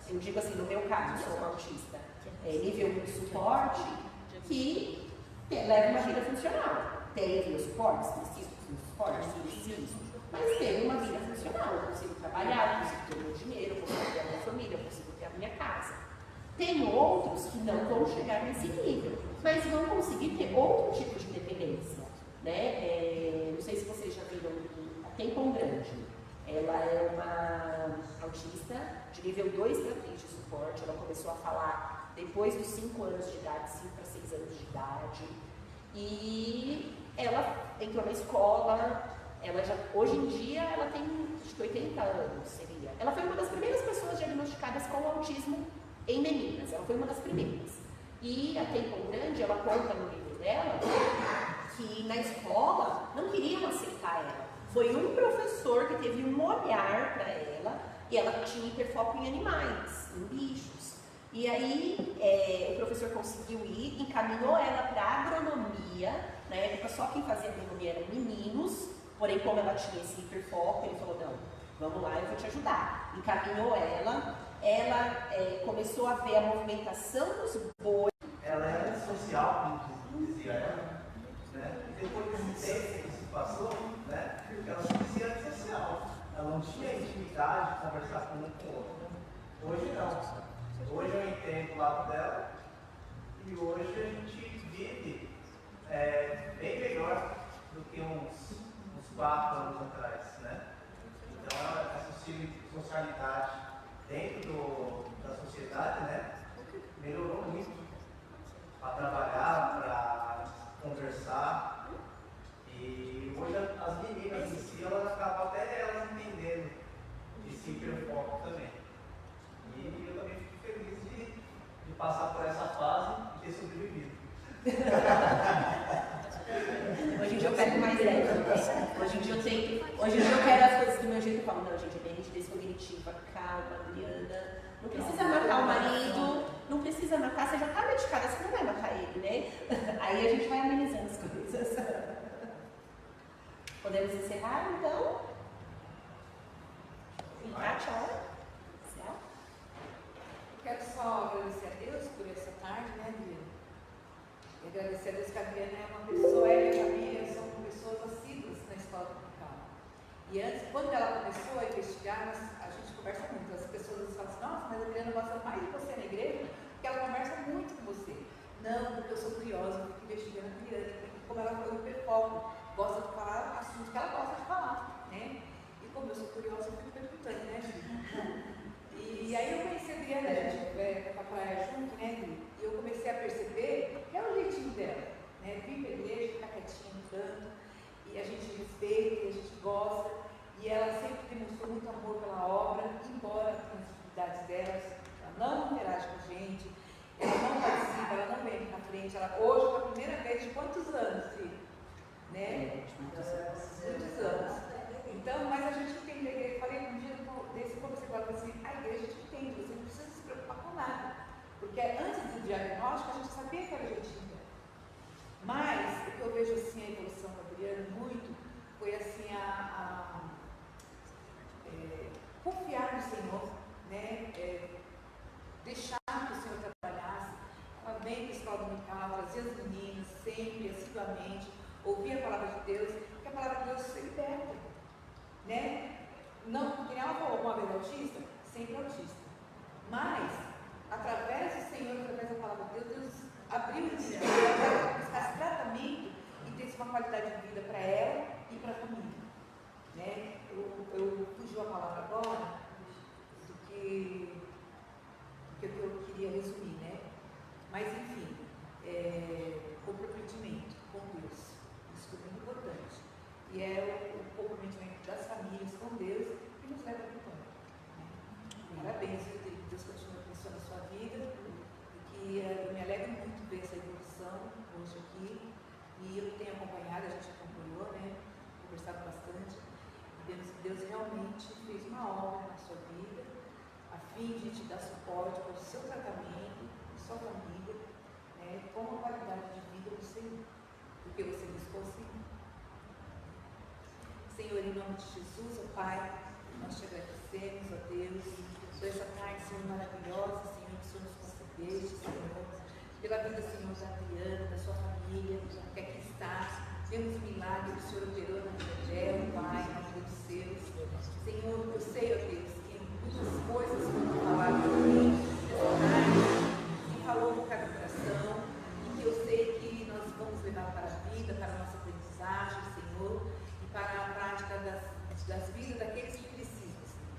eu digo assim, no meu caso, eu sou uma autista, nível 1 de suporte, que leva uma vida funcional. Tem os suportes, preciso mas tem uma vida funcional, eu consigo trabalhar, eu consigo ter o meu dinheiro, eu consigo ter a minha família, eu consigo ter a minha casa. Tem outros que não vão chegar nesse nível, mas vão conseguir ter outro tipo de dependência. Né? Não sei se vocês já viram a Tempão Grande. Ela é uma autista de nível 2 para 3 de suporte. Ela começou a falar depois dos 5 anos de idade, 5 para 6 anos de idade. E ela entrou na escola. Hoje em dia ela tem acho que 80 anos, seria. Ela foi uma das primeiras pessoas diagnosticadas com autismo em meninas. Ela foi uma das primeiras. E a Tempão Grande, ela conta no livro dela que na escola não queriam aceitar ela. Foi um professor que teve um olhar para ela e ela tinha hiperfoco em animais, em bichos. E aí o professor conseguiu ir, encaminhou ela para agronomia. Na época só quem fazia agronomia eram meninos, porém como ela tinha esse hiperfoco, ele falou, não, vamos lá, eu vou te ajudar. Encaminhou ela começou a ver a movimentação dos bois. Ela era social, como dizia ela, né? Depois de um tempo que se passou, né? Ela se dizia antissocial. Ela não tinha intimidade de conversar com um com o outro. Hoje não. Hoje eu entendo o lado dela e hoje a gente vive bem melhor do que uns 4 anos atrás, né? Então essa socialidade dentro da sociedade, né? Melhorou muito para trabalhar, para conversar. E hoje as meninas em si, elas acabam até elas entendendo esse hiperfoco também. E eu também fico feliz de passar por essa fase e ter sobrevivido. Hoje em dia eu pego mais leve, né? Hoje em dia eu quero as coisas do meu jeito e falo, não, gente, é bem rigidez cognitiva, calma, Adriana. Não precisa matar o marido, não precisa matar, você já está medicada, você não vai matar ele, né? Aí a gente vai amenizando as coisas. Podemos encerrar, então? Empate a hora? Certo? Quero só agradecer a Deus por essa tarde, né, Adriana? E agradecer a Deus que a Adriana é uma pessoa, ela e a família são pessoas assíduas na escola dominical. E antes, quando ela começou a investigar, a gente conversa muito. As pessoas falam assim, nossa, mas a Adriana gosta mais de você na igreja, porque ela conversa muito com você. Não, porque eu sou curiosa, eu fico investigando a Adriana, como ela foi no hiperfoco, gosta de falar assuntos que ela gosta de falar, né? E como eu sou curiosa, eu fico perguntando, né, Adriana? E aí eu conheci a Adriana, a gente foi pra praia junto, né, Adriana? E eu comecei a perceber que é o jeitinho dela, né? Vir pra igreja, ficar quietinha no canto, e a gente respeita, e a gente gosta, e ela sempre demonstrou muito amor pela obra, embora tenha as dificuldades delas, ela não interage com a gente, ela não participa, ela não vem na frente, ela hoje, pela primeira vez, de quantos anos, filho? Né? Muitos anos. Então, mas a gente tem da igreja deixar que o Senhor trabalhasse. Ela vem para a escola dominical, trazia as meninas sempre, assiduamente, ouvir a palavra de Deus, porque a palavra de Deus se liberta, né? Não, porque ela falou uma vez autista, sempre autista, mas através do Senhor, através da palavra de Deus, Deus abriu o entendimento para buscar tratamento e ter uma qualidade de vida para ela e para a família, né? Eu fugiu a palavra agora do que eu queria resumir, né? Mas enfim, comprometimento com Deus, isso é muito importante. E é o comprometimento das famílias com Deus que nos leva ao vitória. Parabéns, Deus continua abençoando a sua vida. E que eu me alegro muito ver essa evolução hoje aqui. E eu tenho acompanhado, a gente acompanhou, né? Conversado bastante. E vemos que Deus realmente fez uma obra na sua vida, a fim de te dar suporte para o seu tratamento, a sua família, né? Com uma qualidade de vida do Senhor. Porque você buscou o Senhor. Senhor, em nome de Jesus, ó Pai, nós te agradecemos, ó Deus, por essa tarde, Senhor, maravilhosa, Senhor, que o Senhor nos concedeste, Senhor, pela vida, Senhor, da Adriana, da sua família, que aqui está. Vemos o milagre que o Senhor operou na vida dela, Pai, na vida dos seus. Senhor, eu sei, ó Deus, que muitas coisas foram faladas aqui, nessa tarde, que falou no cada coração, e que eu sei que nós vamos levar para a vida, para a nossa aprendizagem, Senhor, para a prática das vidas daqueles que precisam, Senhor.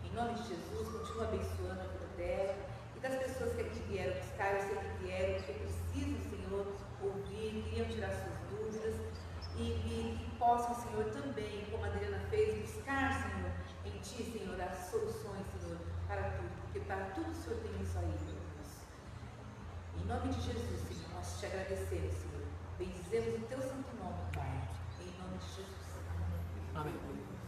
Em nome de Jesus, continua abençoando a vida dela e das pessoas que aqui vieram buscar, eu sei que vieram, porque precisam, Senhor, ouvir, queriam tirar suas dúvidas e que possam, Senhor, também, como a Adriana fez, buscar, Senhor, em Ti, Senhor, as soluções, Senhor, para tudo, porque para tudo o Senhor tem isso aí, meu Deus. Em nome de Jesus, Senhor, nós te agradecemos, Senhor. Bendizemos o Teu santo nome, Pai. Em nome de Jesus. Amém.